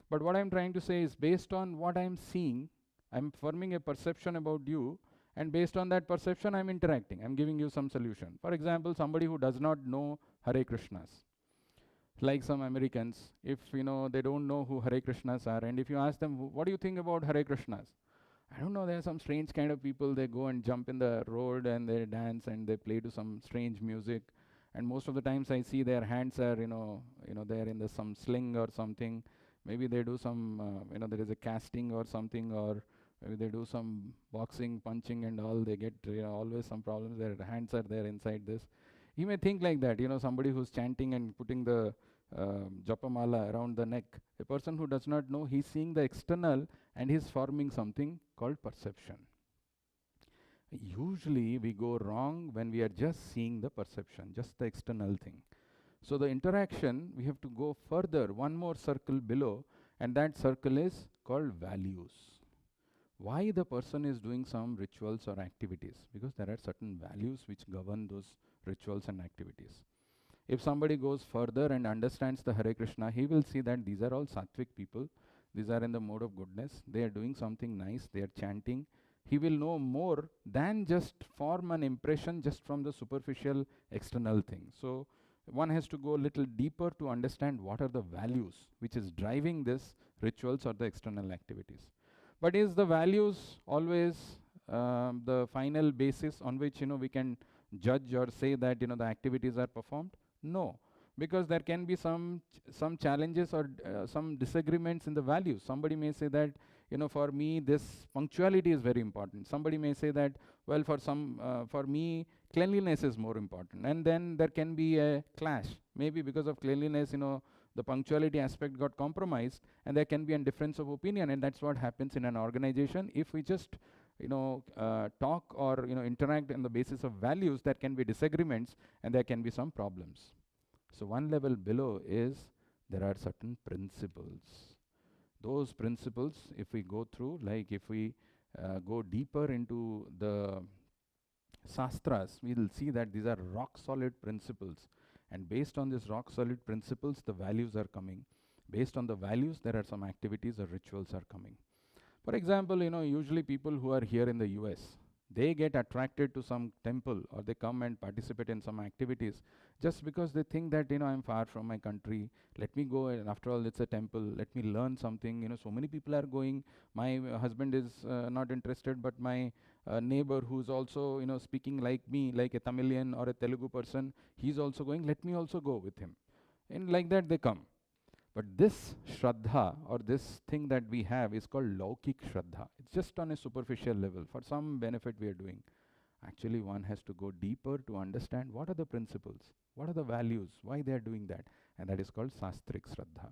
But what I'm trying to say is, based on what I'm seeing, I'm forming a perception about you, and based on that perception, I'm interacting. I'm giving you some solution. For example, somebody who does not know Hare Krishnas, like some Americans, if they don't know who Hare Krishnas are, and if you ask them, what do you think about Hare Krishnas? I don't know, there are some strange kind of people, they go and jump in the road and they dance and they play to some strange music. And most of the times I see their hands are, they're in some sling or something. Maybe they do some, there is a casting or something, or maybe they do some boxing, punching and all. They get always some problems. Their hands are there inside this. You may think like that, somebody who's chanting and putting the japamala around the neck. A person who does not know, he's seeing the external and he's forming something called perception. Usually we go wrong when we are just seeing the perception, just the external thing. So the interaction, we have to go further, one more circle below, and that circle is called values. Why the person is doing some rituals or activities? Because there are certain values which govern those rituals and activities. If somebody goes further and understands the Hare Krishna, he will see that these are all sattvic people. These are in the mode of goodness. They are doing something nice. They are chanting. He will know more than just form an impression just from the superficial external thing. So one has to go a little deeper to understand what are the values which is driving this rituals or the external activities. But is the values always the final basis on which we can judge or say that the activities are performed? No, because there can be some challenges or some disagreements in the values. Somebody may say that for me this punctuality is very important. Somebody may say that, well, for me cleanliness is more important, and then there can be a clash. Maybe because of cleanliness, the punctuality aspect got compromised, and there can be a difference of opinion, and that's what happens in an organization. If we just talk or interact on the basis of values, there can be disagreements and there can be some problems. So one level below is there are certain principles. Those principles, if we go through, like if we go deeper into the Shastras, we will see that these are rock solid principles, and based on these rock solid principles, the values are coming. Based on the values, there are some activities or rituals are coming. For example, usually people who are here in the US, they get attracted to some temple, or they come and participate in some activities just because they think that, I'm far from my country. Let me go, and after all, it's a temple. Let me learn something. So many people are going. My husband is not interested, but my neighbor who's also, speaking like me, like a Tamilian or a Telugu person, he's also going. Let me also go with him. And like that they come. But this Shraddha, or this thing that we have, is called Laukik Shraddha. It's just on a superficial level. For some benefit we are doing. Actually, one has to go deeper to understand what are the principles, what are the values, why they are doing that. And that is called Sastric Shraddha.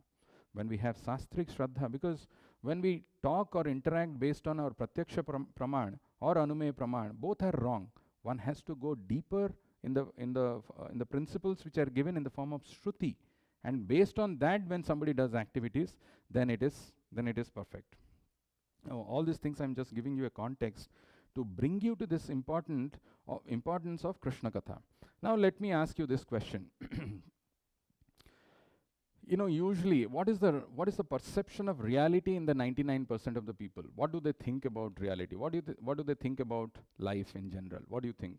When we have Sastric Shraddha, because when we talk or interact based on our Pratyaksha Praman or Anumeya Praman, both are wrong. One has to go deeper in the principles which are given in the form of Shruti. And based on that, when somebody does activities, then it is perfect. Now, all these things I'm just giving you a context to bring you to this importance of Krishna Katha. Now let me ask you this question. Usually, what is the perception of reality in the 99% of the people? What do they think about reality? What do they think about life in general? What do you think?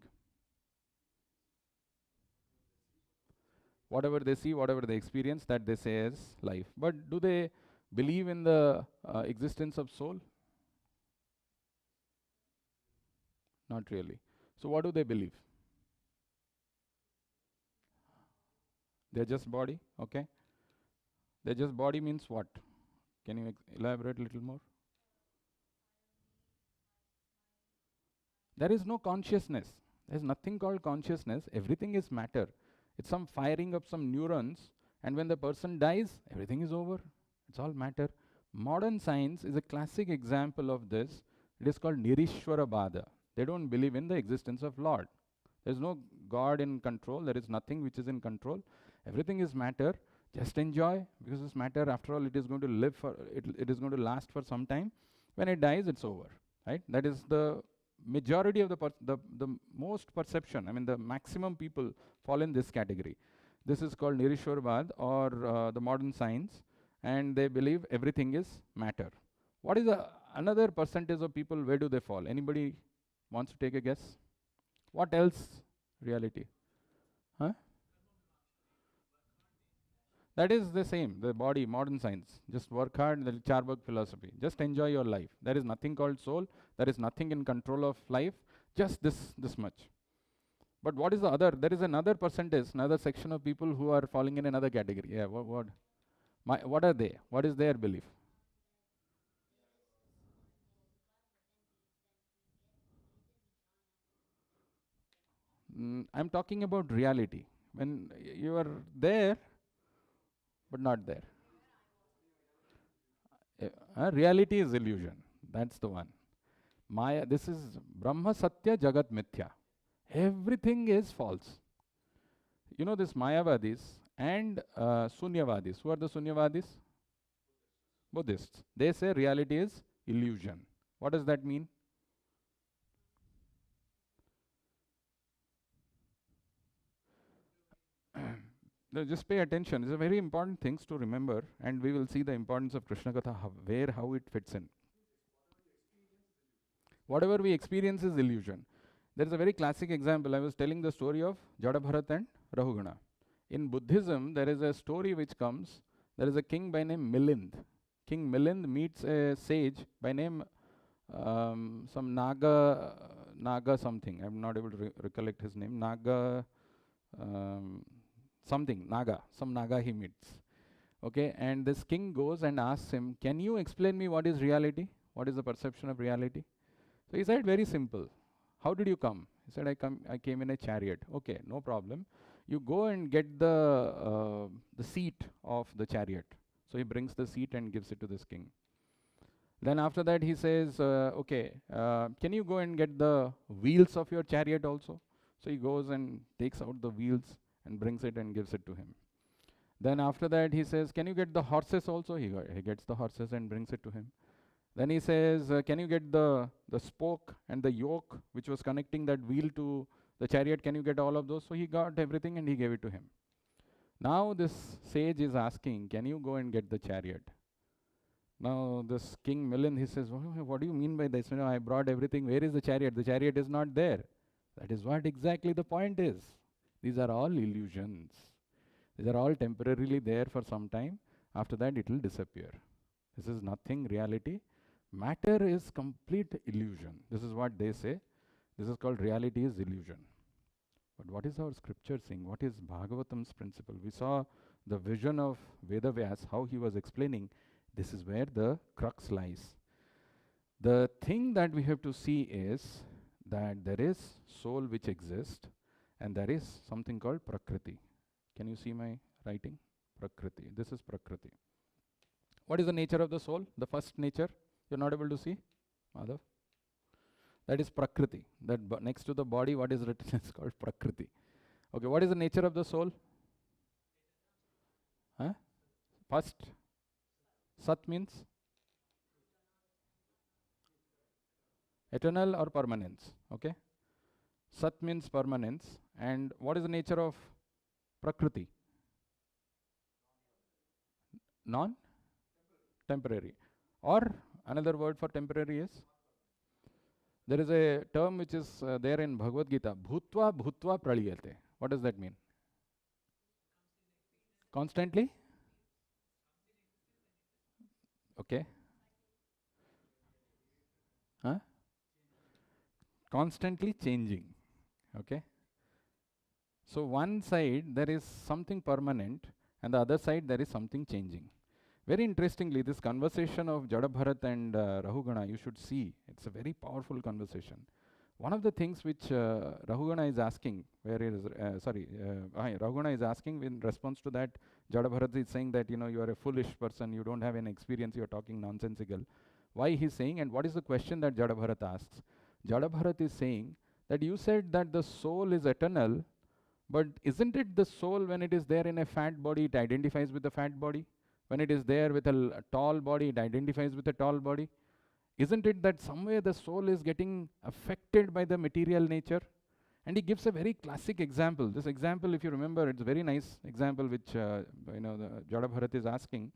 Whatever they see, whatever they experience, that they say is life. But do they believe in the existence of soul? Not really. So what do they believe? They're just body, okay? They're just body means what? Can you elaborate a little more? There is no consciousness. There's nothing called consciousness. Everything is matter. It's some firing of some neurons, and when the person dies, everything is over. It's all matter. Modern science is a classic example of this. It is called Nirishwara Bada. They don't believe in the existence of Lord. There's no God in control. There is nothing which is in control. Everything is matter. Just enjoy, because this matter, after all, it is going to live for, it is going to last for some time. When it dies, it's over, right? That is the majority of the most perception. I mean, the maximum people fall in this category. This is called Nirishwarvad, or the modern science, and they believe everything is matter. What is the another percentage of people, where do they fall? Anybody wants to take a guess? What else reality? Huh? That is the same, the body, modern science. Just work hard, the Charbak philosophy. Just enjoy your life. There is nothing called soul. There is nothing in control of life. Just this much. But what is the other? There is another percentage, another section of people who are falling in another category. Yeah, what are they? What is their belief? I'm talking about reality. When you are there, but not there. Reality is illusion. That's the one. Maya, this is Brahma Satya Jagat Mithya. Everything is false. You know this Mayavadis and Sunyavadis. Who are the Sunyavadis? Buddhists. They say reality is illusion. What does that mean? Now just pay attention. It's a very important things to remember, and we will see the importance of Krishna Katha, how it fits in. Whatever we experience is illusion. There is a very classic example. I was telling the story of Jada Bharat and Rahugana. In Buddhism, there is a story which comes. There is a king by name Milind. King Milind meets a sage by name some Naga something. I'm not able to recollect his name. Some Naga he meets. Okay, and this king goes and asks him, can you explain me what is reality? What is the perception of reality? So he said, very simple. How did you come? He said, I came in a chariot. Okay, no problem. You go and get the seat of the chariot. So he brings the seat and gives it to this king. Then after that he says, can you go and get the wheels of your chariot also? So he goes and takes out the wheels and brings it and gives it to him. Then after that he says, can you get the horses also? He gets the horses and brings it to him. Then he says, can you get the spoke and the yoke which was connecting that wheel to the chariot? Can you get all of those? So he got everything and he gave it to him. Now this sage is asking, can you go and get the chariot? Now this King Milind, he says, what do you mean by this? I brought everything. Where is the chariot? The chariot is not there. That is what exactly the point is. These are all illusions. These are all temporarily there for some time. After that it will disappear. This is nothing reality. Matter is complete illusion. This is what they say. This is called reality is illusion. But what is our scripture saying? What is Bhagavatam's principle? We saw the vision of Vedavyas, how he was explaining. This is where the crux lies. The thing that we have to see is that there is soul which exists, and there is something called Prakriti. Can you see my writing? Prakriti. This is Prakriti. What is the nature of the soul? The first nature? You're not able to see? Madhav? That is Prakriti. That next to the body, what is written is called Prakriti. Okay, what is the nature of the soul? Huh? First, Sat means eternal or permanence. Okay? Sat means permanence. And what is the nature of Prakriti? Non-temporary. Or another word for temporary is? There is a term which is there in Bhagavad Gita, Bhutva Bhutva Praliyate. What does that mean? Constantly? Okay. Huh? Constantly changing. Okay. So one side there is something permanent, and the other side there is something changing. Very interestingly, this conversation of Jada Bharat and Rahugana, you should see, it's a very powerful conversation. One of the things which Rahugana is asking, Rahugana is asking in response to that, Jada Bharat is saying that, you are a foolish person, you don't have any experience, you are talking nonsensical. Why he's saying, and what is the question that Jada Bharat asks? Jada Bharat is saying that you said that the soul is eternal, But isn't it the soul, when it is there in a fat body, it identifies with the fat body? When it is there with a tall body, it identifies with a tall body? Isn't it that somewhere the soul is getting affected by the material nature? And he gives a very classic example. This example, if you remember, it's a very nice example which the Jadabharat is asking.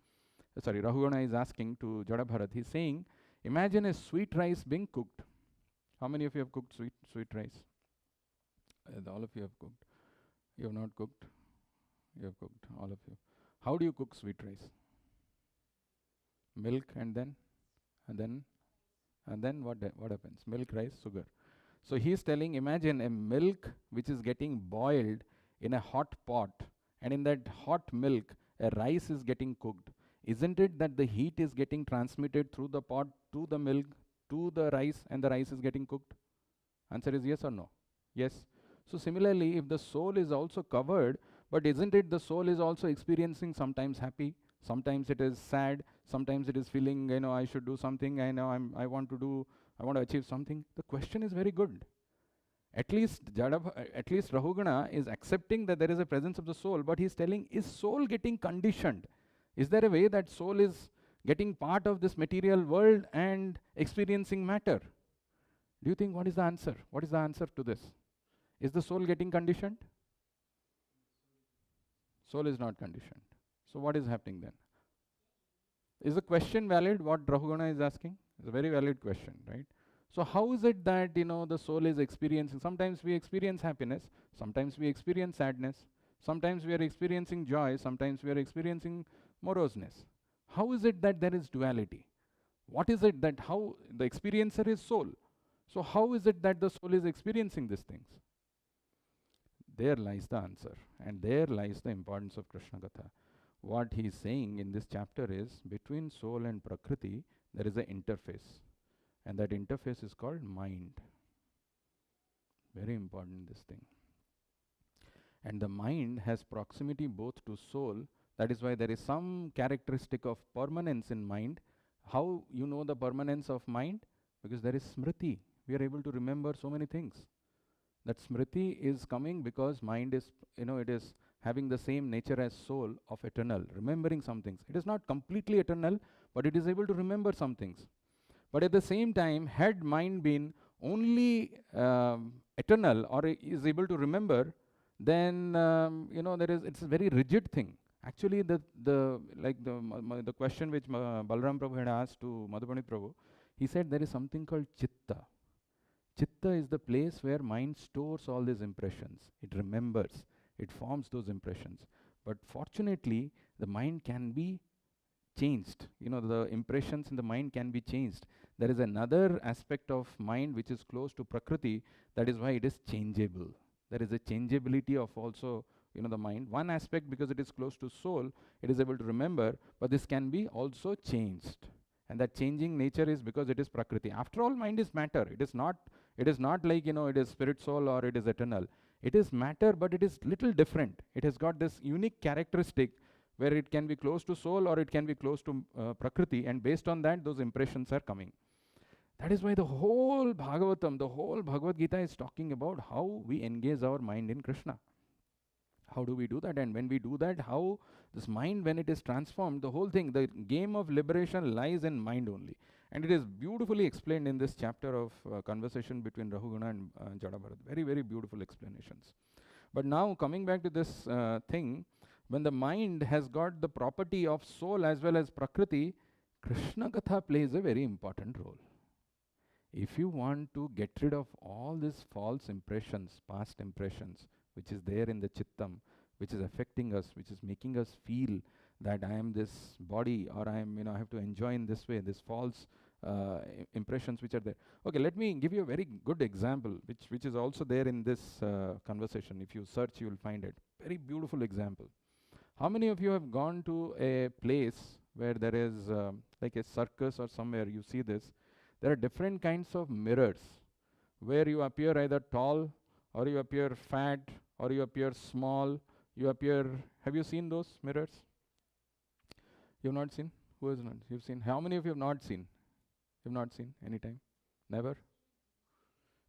Rahugana is asking to Jadabharat. He's saying, imagine a sweet rice being cooked. How many of you have cooked sweet rice? All of you have cooked. You have not cooked? You have cooked, all of you. How do you cook sweet rice? Milk and then what happens? Milk, rice, sugar. So he's telling, imagine a milk which is getting boiled in a hot pot, and in that hot milk, a rice is getting cooked. Isn't it that the heat is getting transmitted through the pot to the milk, to the rice, and the rice is getting cooked? Answer is yes or no? Yes. So similarly, if the soul is also covered, but isn't it the soul is also experiencing sometimes happy, sometimes it is sad, sometimes it is feeling, I should do something, I want to achieve something. The question is very good. At least Rahugana is accepting that there is a presence of the soul, but he's telling, is soul getting conditioned? Is there a way that soul is getting part of this material world and experiencing matter? Do you think, what is the answer? What is the answer to this? Is the soul getting conditioned? Soul is not conditioned. So what is happening then? Is the question valid, what Rahugana is asking? It's a very valid question, right? So how is it that, the soul is experiencing? Sometimes we experience happiness, sometimes we experience sadness, sometimes we are experiencing joy, sometimes we are experiencing moroseness. How is it that there is duality? What is it that how the experiencer is soul? So how is it that the soul is experiencing these things? There lies the answer, and there lies the importance of Krishna Katha. What he is saying in this chapter is, between soul and Prakriti, there is an interface, and that interface is called mind. Very important, this thing. And the mind has proximity both to soul. That is why there is some characteristic of permanence in mind. How you know the permanence of mind? Because there is smriti. We are able to remember so many things. That smriti is coming because mind is, it is having the same nature as soul of eternal, remembering some things. It is not completely eternal, but it is able to remember some things. But at the same time, had mind been only eternal or is able to remember, then it's a very rigid thing. Actually, the question which Balram Prabhu had asked to Madhupani Prabhu, he said there is something called chitta. Chitta is the place where mind stores all these impressions. It remembers, it forms those impressions. But fortunately, the mind can be changed. The impressions in the mind can be changed. There is another aspect of mind which is close to Prakriti. That is why it is changeable. There is a changeability of also, the mind. One aspect, because it is close to soul, it is able to remember, but this can be also changed. And that changing nature is because it is Prakriti. After all, mind is matter. It is not like, it is spirit soul or it is eternal. It is matter, but it is little different. It has got this unique characteristic where it can be close to soul or it can be close to Prakriti, and based on that, those impressions are coming. That is why the whole Bhagavatam, the whole Bhagavad Gita is talking about how we engage our mind in Krishna. How do we do that? And when we do that, how this mind, when it is transformed, the whole thing, the game of liberation lies in mind only. And it is beautifully explained in this chapter of conversation between Rahugana and Jadabharat. Very, very beautiful explanations. But now coming back to this thing, when the mind has got the property of soul as well as Prakriti, Krishna Katha plays a very important role. If you want to get rid of all these false impressions, past impressions, which is there in the chittam, which is affecting us, which is making us feel that I am this body, or I am, I have to enjoy in this way, this false impressions which are there. Okay, let me give you a very good example, which is also there in this conversation. If you search, you will find it. Very beautiful example. How many of you have gone to a place where there is like a circus or somewhere, you see this? There are different kinds of mirrors where you appear either tall, or you appear fat, or you appear small, you appear... Have you seen those mirrors? You have not seen? Who has not? You've seen? How many of you have not seen? You have not seen any time? Never?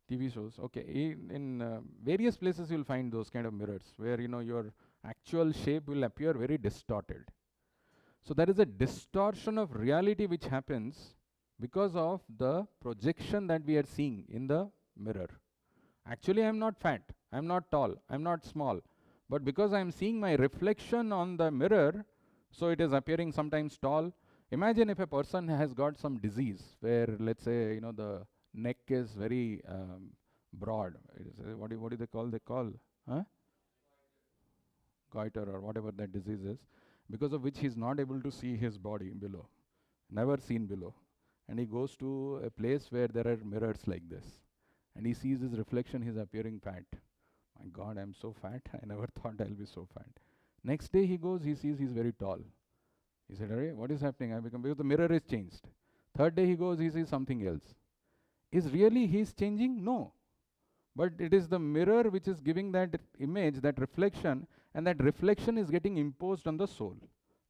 TV shows. Okay, in various places you'll find those kind of mirrors where your actual shape will appear very distorted. So there is a distortion of reality which happens because of the projection that we are seeing in the mirror. Actually, I am not fat, I am not tall, I am not small, but because I am seeing my reflection on the mirror, so it is appearing sometimes tall. Imagine if a person has got some disease where, let's say, the neck is very broad. It is, what do they call? They call goiter or whatever that disease is, because of which he is not able to see his body below, never seen below. And he goes to a place where there are mirrors like this, and he sees his reflection, he is appearing fat. My God, I'm so fat, I never thought I'll be so fat. Next day he goes, he sees he's very tall. He said, "Arey, what is happening? I become," because the mirror is changed. Third day he goes, he sees something else. Is really he's changing? No. But it is the mirror which is giving that image, that reflection, and that reflection is getting imposed on the soul.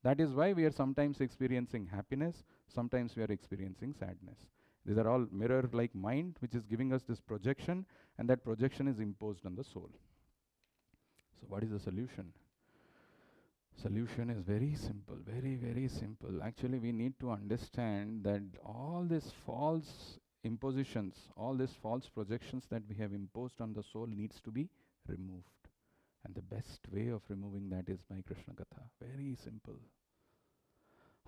That is why we are sometimes experiencing happiness, sometimes we are experiencing sadness. These are all mirror-like mind which is giving us this projection, and that projection is imposed on the soul. So what is the solution? Solution is very simple, very, very simple. Actually, we need to understand that all these false impositions, all these false projections that we have imposed on the soul needs to be removed. And the best way of removing that is by Krishna Katha. Very simple.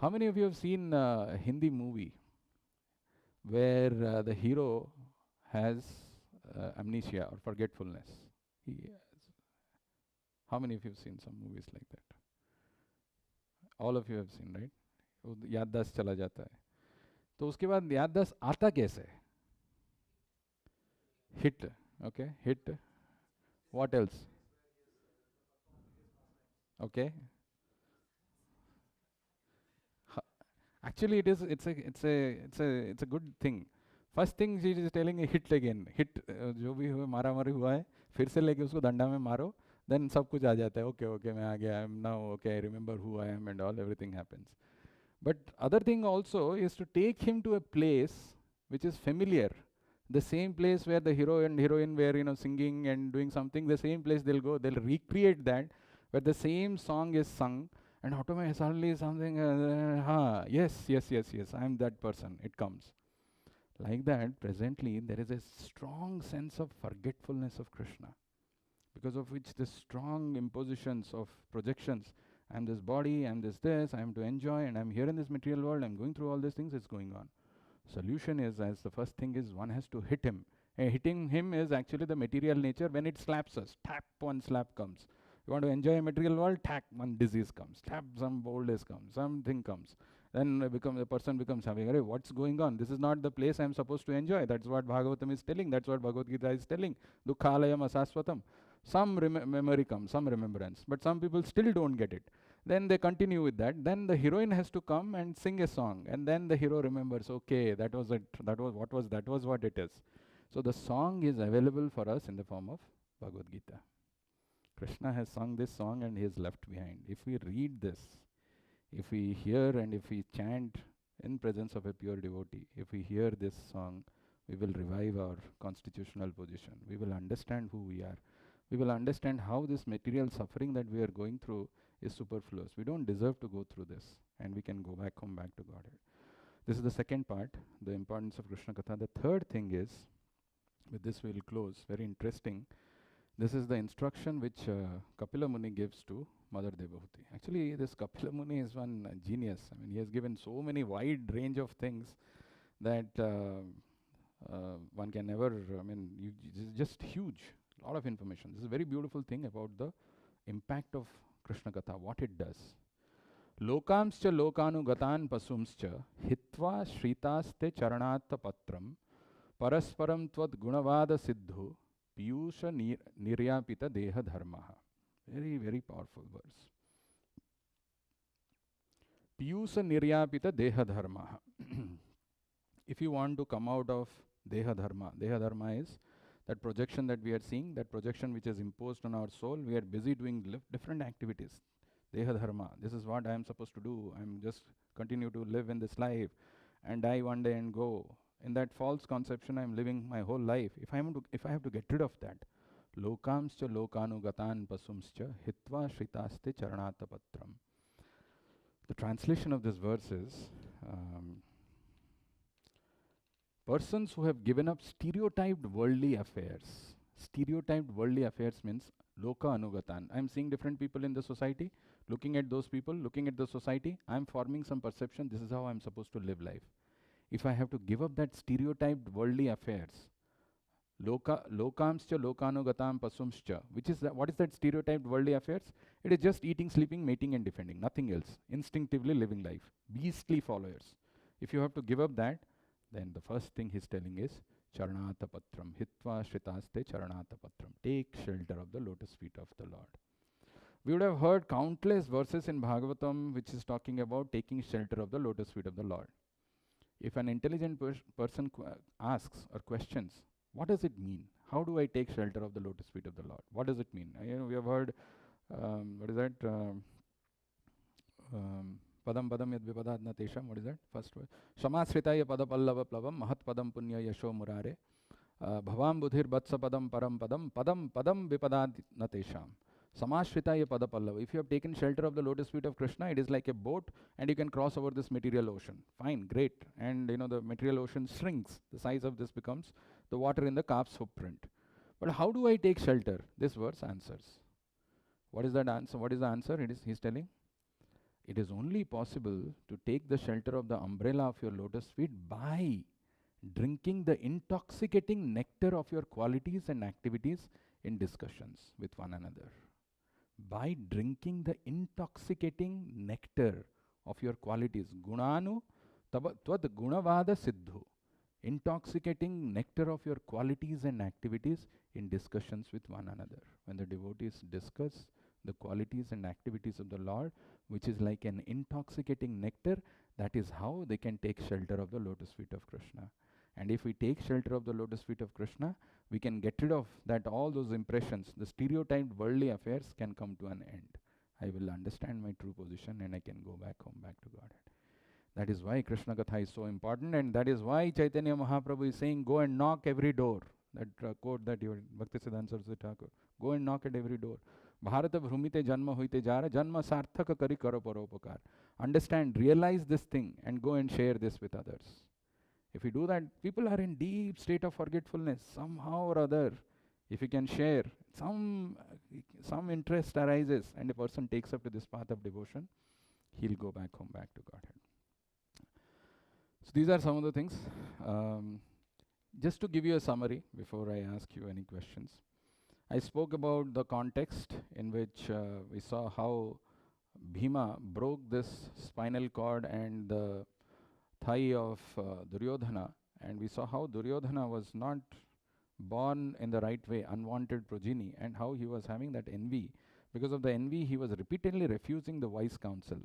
How many of you have seen a Hindi movie where the hero has amnesia or forgetfulness? How many of you have seen some movies like that? All of you have seen, right? वो याददाश्त चला जाता है, तो उसके बाद याददाश्त आता कैसे? Hit, okay, hit. What else? Okay. Actually, it's a good thing. First thing she is telling, hit again. Hit, जो भी हुआ मारा मारी हुआ है, फिर से लेके उसको डंडा में मारो. Then सब कुछ आ जाता है. Okay, मैं आ गया. I'm now okay. I remember who I am and all. Everything happens. But other thing also is to take him to a place which is familiar. The same place where the hero and heroine were, singing and doing something. The same place they'll go. They'll recreate that, where the same song is sung, and automatically suddenly something. Yes. I'm that person. It comes. Like that, presently there is a strong sense of forgetfulness of Krishna, because of which the strong impositions of projections. I'm this body, I'm this, I am to enjoy, and I'm here in this material world, I'm going through all these things, it's going on. Solution is, as the first thing is, one has to hit him. Hitting him is actually the material nature. When it slaps us, tap, one slap comes. You want to enjoy a material world, tap, one disease comes. Tap, some oldness comes, something comes. Then the person becomes having, what's going on? This is not the place I'm supposed to enjoy. That's what Bhagavatam is telling. That's what Bhagavad Gita is telling. Dukkhalayam asaswatam. Some memory comes, some remembrance. But some people still don't get it. Then they continue with that. Then the heroine has to come and sing a song. And then the hero remembers, okay, that was it. That was what it is. So the song is available for us in the form of Bhagavad Gita. Krishna has sung this song and he is left behind. If we read this, if we hear and if we chant in presence of a pure devotee, if we hear this song, we will revive our constitutional position. We will understand who we are. We will understand how this material suffering that we are going through is superfluous. We don't deserve to go through this, and we can go back home, back to Godhead. This is the second part, the importance of Krishna Katha. The third thing is, with this we will close, very interesting. This is the instruction which Kapila Muni gives to Mother Devahuti. Actually, this Kapila Muni is one genius. I mean, he has given so many wide range of things that one can never, this is just huge. A lot of information. This is a very beautiful thing about the impact of Krishna Katha, what it does. Lokamscha lokanu gatan pasumscha hitva shritaste charanatta patram parasparam tvad gunavada siddhu piyusha niryapita deha dharmaha. Very, very powerful verse. Piyusha niryapita deha dharmaha. If you want to come out of deha dharma is that projection that we are seeing, that projection which is imposed on our soul. We are busy doing different activities. Deha dharma, this is what I am supposed to do. I am just continue to live in this life and die one day and go. In that false conception, I'm living my whole life. If I have to get rid of that, lokamscha lokanugatan pasumscha hitva shritaste charanatapatram. The translation of this verse is, persons who have given up stereotyped worldly affairs. Stereotyped worldly affairs means loka anugatan. I'm seeing different people in the society, looking at those people, looking at the society, I'm forming some perception, this is how I'm supposed to live life. If I have to give up that stereotyped worldly affairs, lokamscha lokanugatam pasumscha, what is that stereotyped worldly affairs? It is just eating, sleeping, mating and defending, nothing else. Instinctively living life, beastly followers. If you have to give up that, then the first thing he's telling is charanatapatram, hitva shritaste charanatapatram. Take shelter of the lotus feet of the Lord. We would have heard countless verses in Bhagavatam which is talking about taking shelter of the lotus feet of the Lord. If an intelligent person asks or questions, what does it mean? How do I take shelter of the lotus feet of the Lord? What does it mean? We have heard, what is that? Padam padam yad vipadadna tesham. What is that? First word. Shamasritaya padapallava plavam mahat padam punya yasho murare. Bhavam budhir vatsa padam param padam padam padam vipadadna tesham. Samashritaya padapallava. If you have taken shelter of the lotus feet of Krishna, it is like a boat and you can cross over this material ocean. Fine, great. And the material ocean shrinks. The size of this becomes the water in the calf's footprint. But how do I take shelter? This verse answers. What is that answer? What is the answer? He's telling, it is only possible to take the shelter of the umbrella of your lotus feet by drinking the intoxicating nectar of your qualities and activities in discussions with one another. By drinking the intoxicating nectar of your qualities, gunanu tvad gunavada siddhu, intoxicating nectar of your qualities and activities in discussions with one another. When the devotees discuss the qualities and activities of the Lord, which is like an intoxicating nectar, that is how they can take shelter of the lotus feet of Krishna. And if we take shelter of the lotus feet of Krishna, we can get rid of that, all those impressions, the stereotyped worldly affairs can come to an end. I will understand my true position and I can go back home, back to Godhead. That is why Krishna Katha is so important, and that is why Chaitanya Mahaprabhu is saying, go and knock every door. That quote that your Bhaktisiddhanta Saraswati Thakur, go and knock at every door. Bharata bhrumite janma hoite jara, janma sarthaka kari karo paropakar. Understand, realize this thing and go and share this with others. If we do that, people are in deep state of forgetfulness, somehow or other. If you can share, some interest arises and a person takes up to this path of devotion, he'll go back home, back to Godhead. So these are some of the things. Just to give you a summary before I ask you any questions. I spoke about the context in which we saw how Bhima broke this spinal cord and the thigh of Duryodhana, and we saw how Duryodhana was not born in the right way, unwanted progeny, and how he was having that envy. Because of the envy, he was repeatedly refusing the wise counsel.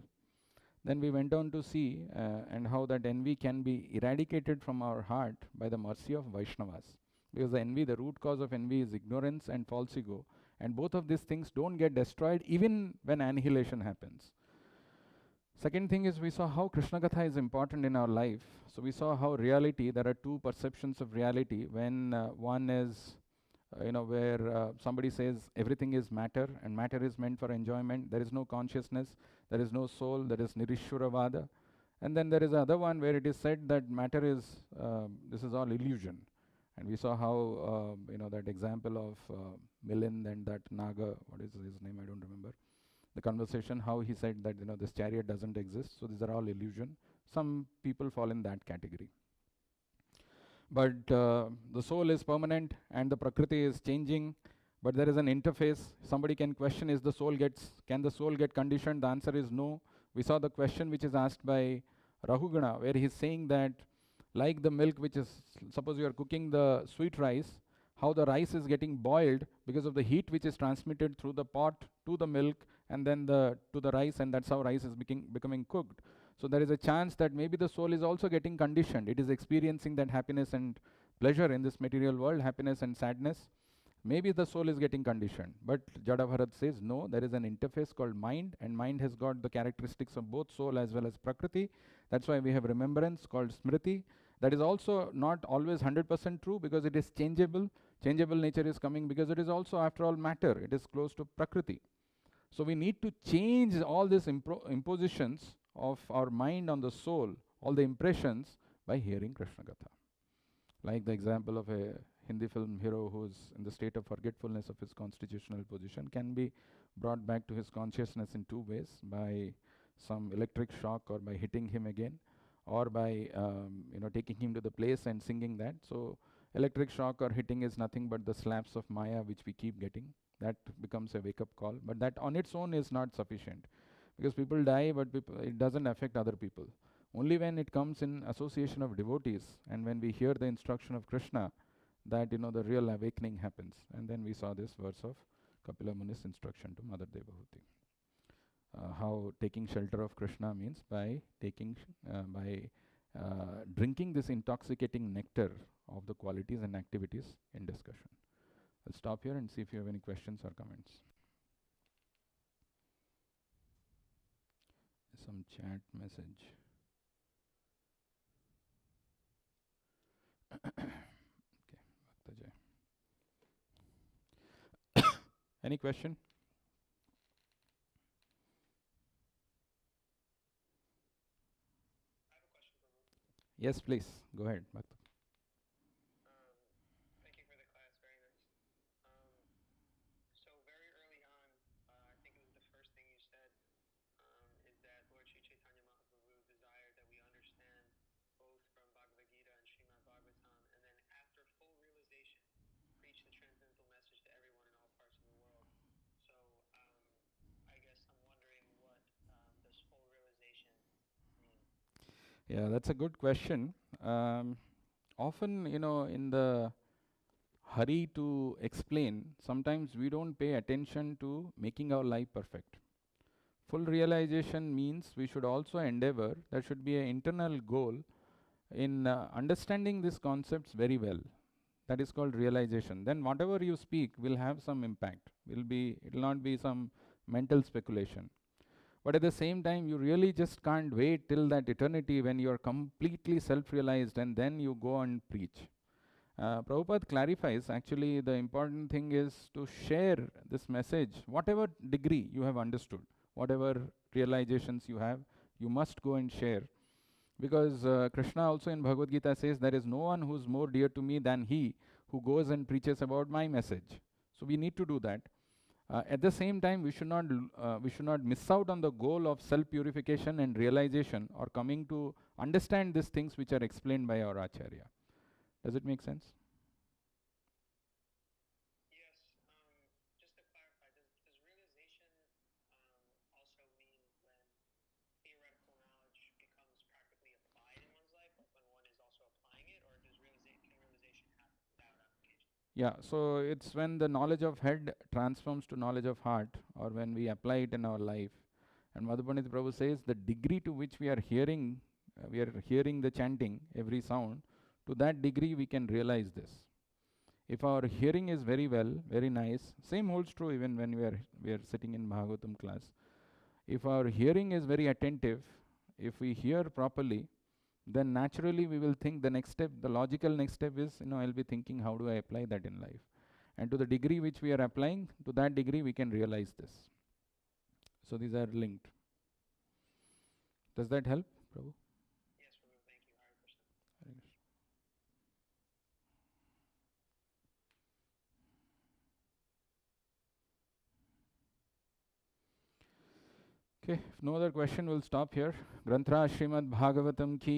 Then we went on to see and how that envy can be eradicated from our heart by the mercy of Vaishnavas. Because the envy, the root cause of envy is ignorance and false ego. And both of these things don't get destroyed even when annihilation happens. Second thing is we saw how Krishna Katha is important in our life. So we saw how reality, there are two perceptions of reality. When one is, where somebody says everything is matter and matter is meant for enjoyment. There is no consciousness, there is no soul, there is Nirishwaravada. And then there is another one where it is said that matter is, this is all illusion. And we saw how, that example of Milind and that Naga, what is his name, I don't remember. The conversation, how he said that, this chariot doesn't exist, so these are all illusion. Some people fall in that category. But the soul is permanent and the Prakriti is changing, but there is an interface. Somebody can question, can the soul get conditioned? The answer is no. We saw the question which is asked by Rahugana, where he's saying that like the milk which is, suppose you are cooking the sweet rice, how the rice is getting boiled because of the heat which is transmitted through the pot to the milk and then to the rice, and that's how rice is becoming cooked. So there is a chance that maybe the soul is also getting conditioned. It is experiencing that happiness and pleasure in this material world, happiness and sadness. Maybe the soul is getting conditioned. But Jada Bharat says, no, there is an interface called mind, and mind has got the characteristics of both soul as well as Prakriti. That's why we have remembrance called Smriti. That is also not always 100% true because it is changeable. Changeable nature is coming because it is also, after all, matter. It is close to Prakriti. So we need to change all these impositions of our mind on the soul, all the impressions, by hearing Krishna Katha. Like the example of a Hindi film hero who's in the state of forgetfulness of his constitutional position can be brought back to his consciousness in two ways: by some electric shock, or by hitting him again, or by taking him to the place and singing that. So electric shock or hitting is nothing but the slaps of Maya which we keep getting. That becomes a wake-up call, but that on its own is not sufficient, because people die, but it doesn't affect other people. Only when it comes in association of devotees and when we hear the instruction of Krishna, that the real awakening happens. And then we saw this verse of Kapila Muni's instruction to Mother Devahuti. How taking shelter of Krishna means by drinking this intoxicating nectar of the qualities and activities in discussion. I'll stop here and see if you have any questions or comments. Some chat message. Okay, Bhakta Jai. Any question? Yes, please. Go ahead, Bhakta. Thank you for the class. Very nice. So very early on, I think it was the first thing you said, is that Lord Sri Chaitanya Mahaprabhu desired that we understand both from Bhagavad Gita and Srimad Bhagavatam, and then after full realization, preach the transcendental message to everyone in all parts of the world. So I guess I'm wondering what does full realization mean? Yeah, that's a good question. Often, in the hurry to explain, sometimes we don't pay attention to making our life perfect. Full realization means we should also endeavor, there should be an internal goal in understanding these concepts very well. That is called realization. Then whatever you speak will have some impact. It will not be some mental speculation. But at the same time, you really just can't wait till that eternity when you are completely self-realized and then you go and preach. Prabhupada clarifies, actually the important thing is to share this message, whatever degree you have understood, whatever realizations you have, you must go and share. Because Krishna also in Bhagavad Gita says, there is no one who's more dear to me than he who goes and preaches about my message. So we need to do that. At the same time, we should not miss out on the goal of self-purification and realization, or coming to understand these things which are explained by our Acharya. Does it make sense? Yes. Just to clarify, does realization also mean when theoretical knowledge becomes practically applied in one's life, like when one is also applying it, or can realization happen without application? Yeah, so it's when the knowledge of head transforms to knowledge of heart, or when we apply it in our life. And Madhupandit Prabhu says the degree to which we are hearing the chanting, every sound, to that degree we can realize this. If our hearing is very well, very nice, same holds true even when we are sitting in Bhagavatam class. If our hearing is very attentive, if we hear properly, then naturally we will think the next step, the logical next step is, I'll be thinking, how do I apply that in life? And to the degree which we are applying, to that degree we can realize this. So these are linked. Does that help, Prabhu? Yes, Prabhu. Thank you. Hare Krishna. Hare Krishna. Okay, if no other question, we'll stop here. Granthra Srimad Bhagavatam ki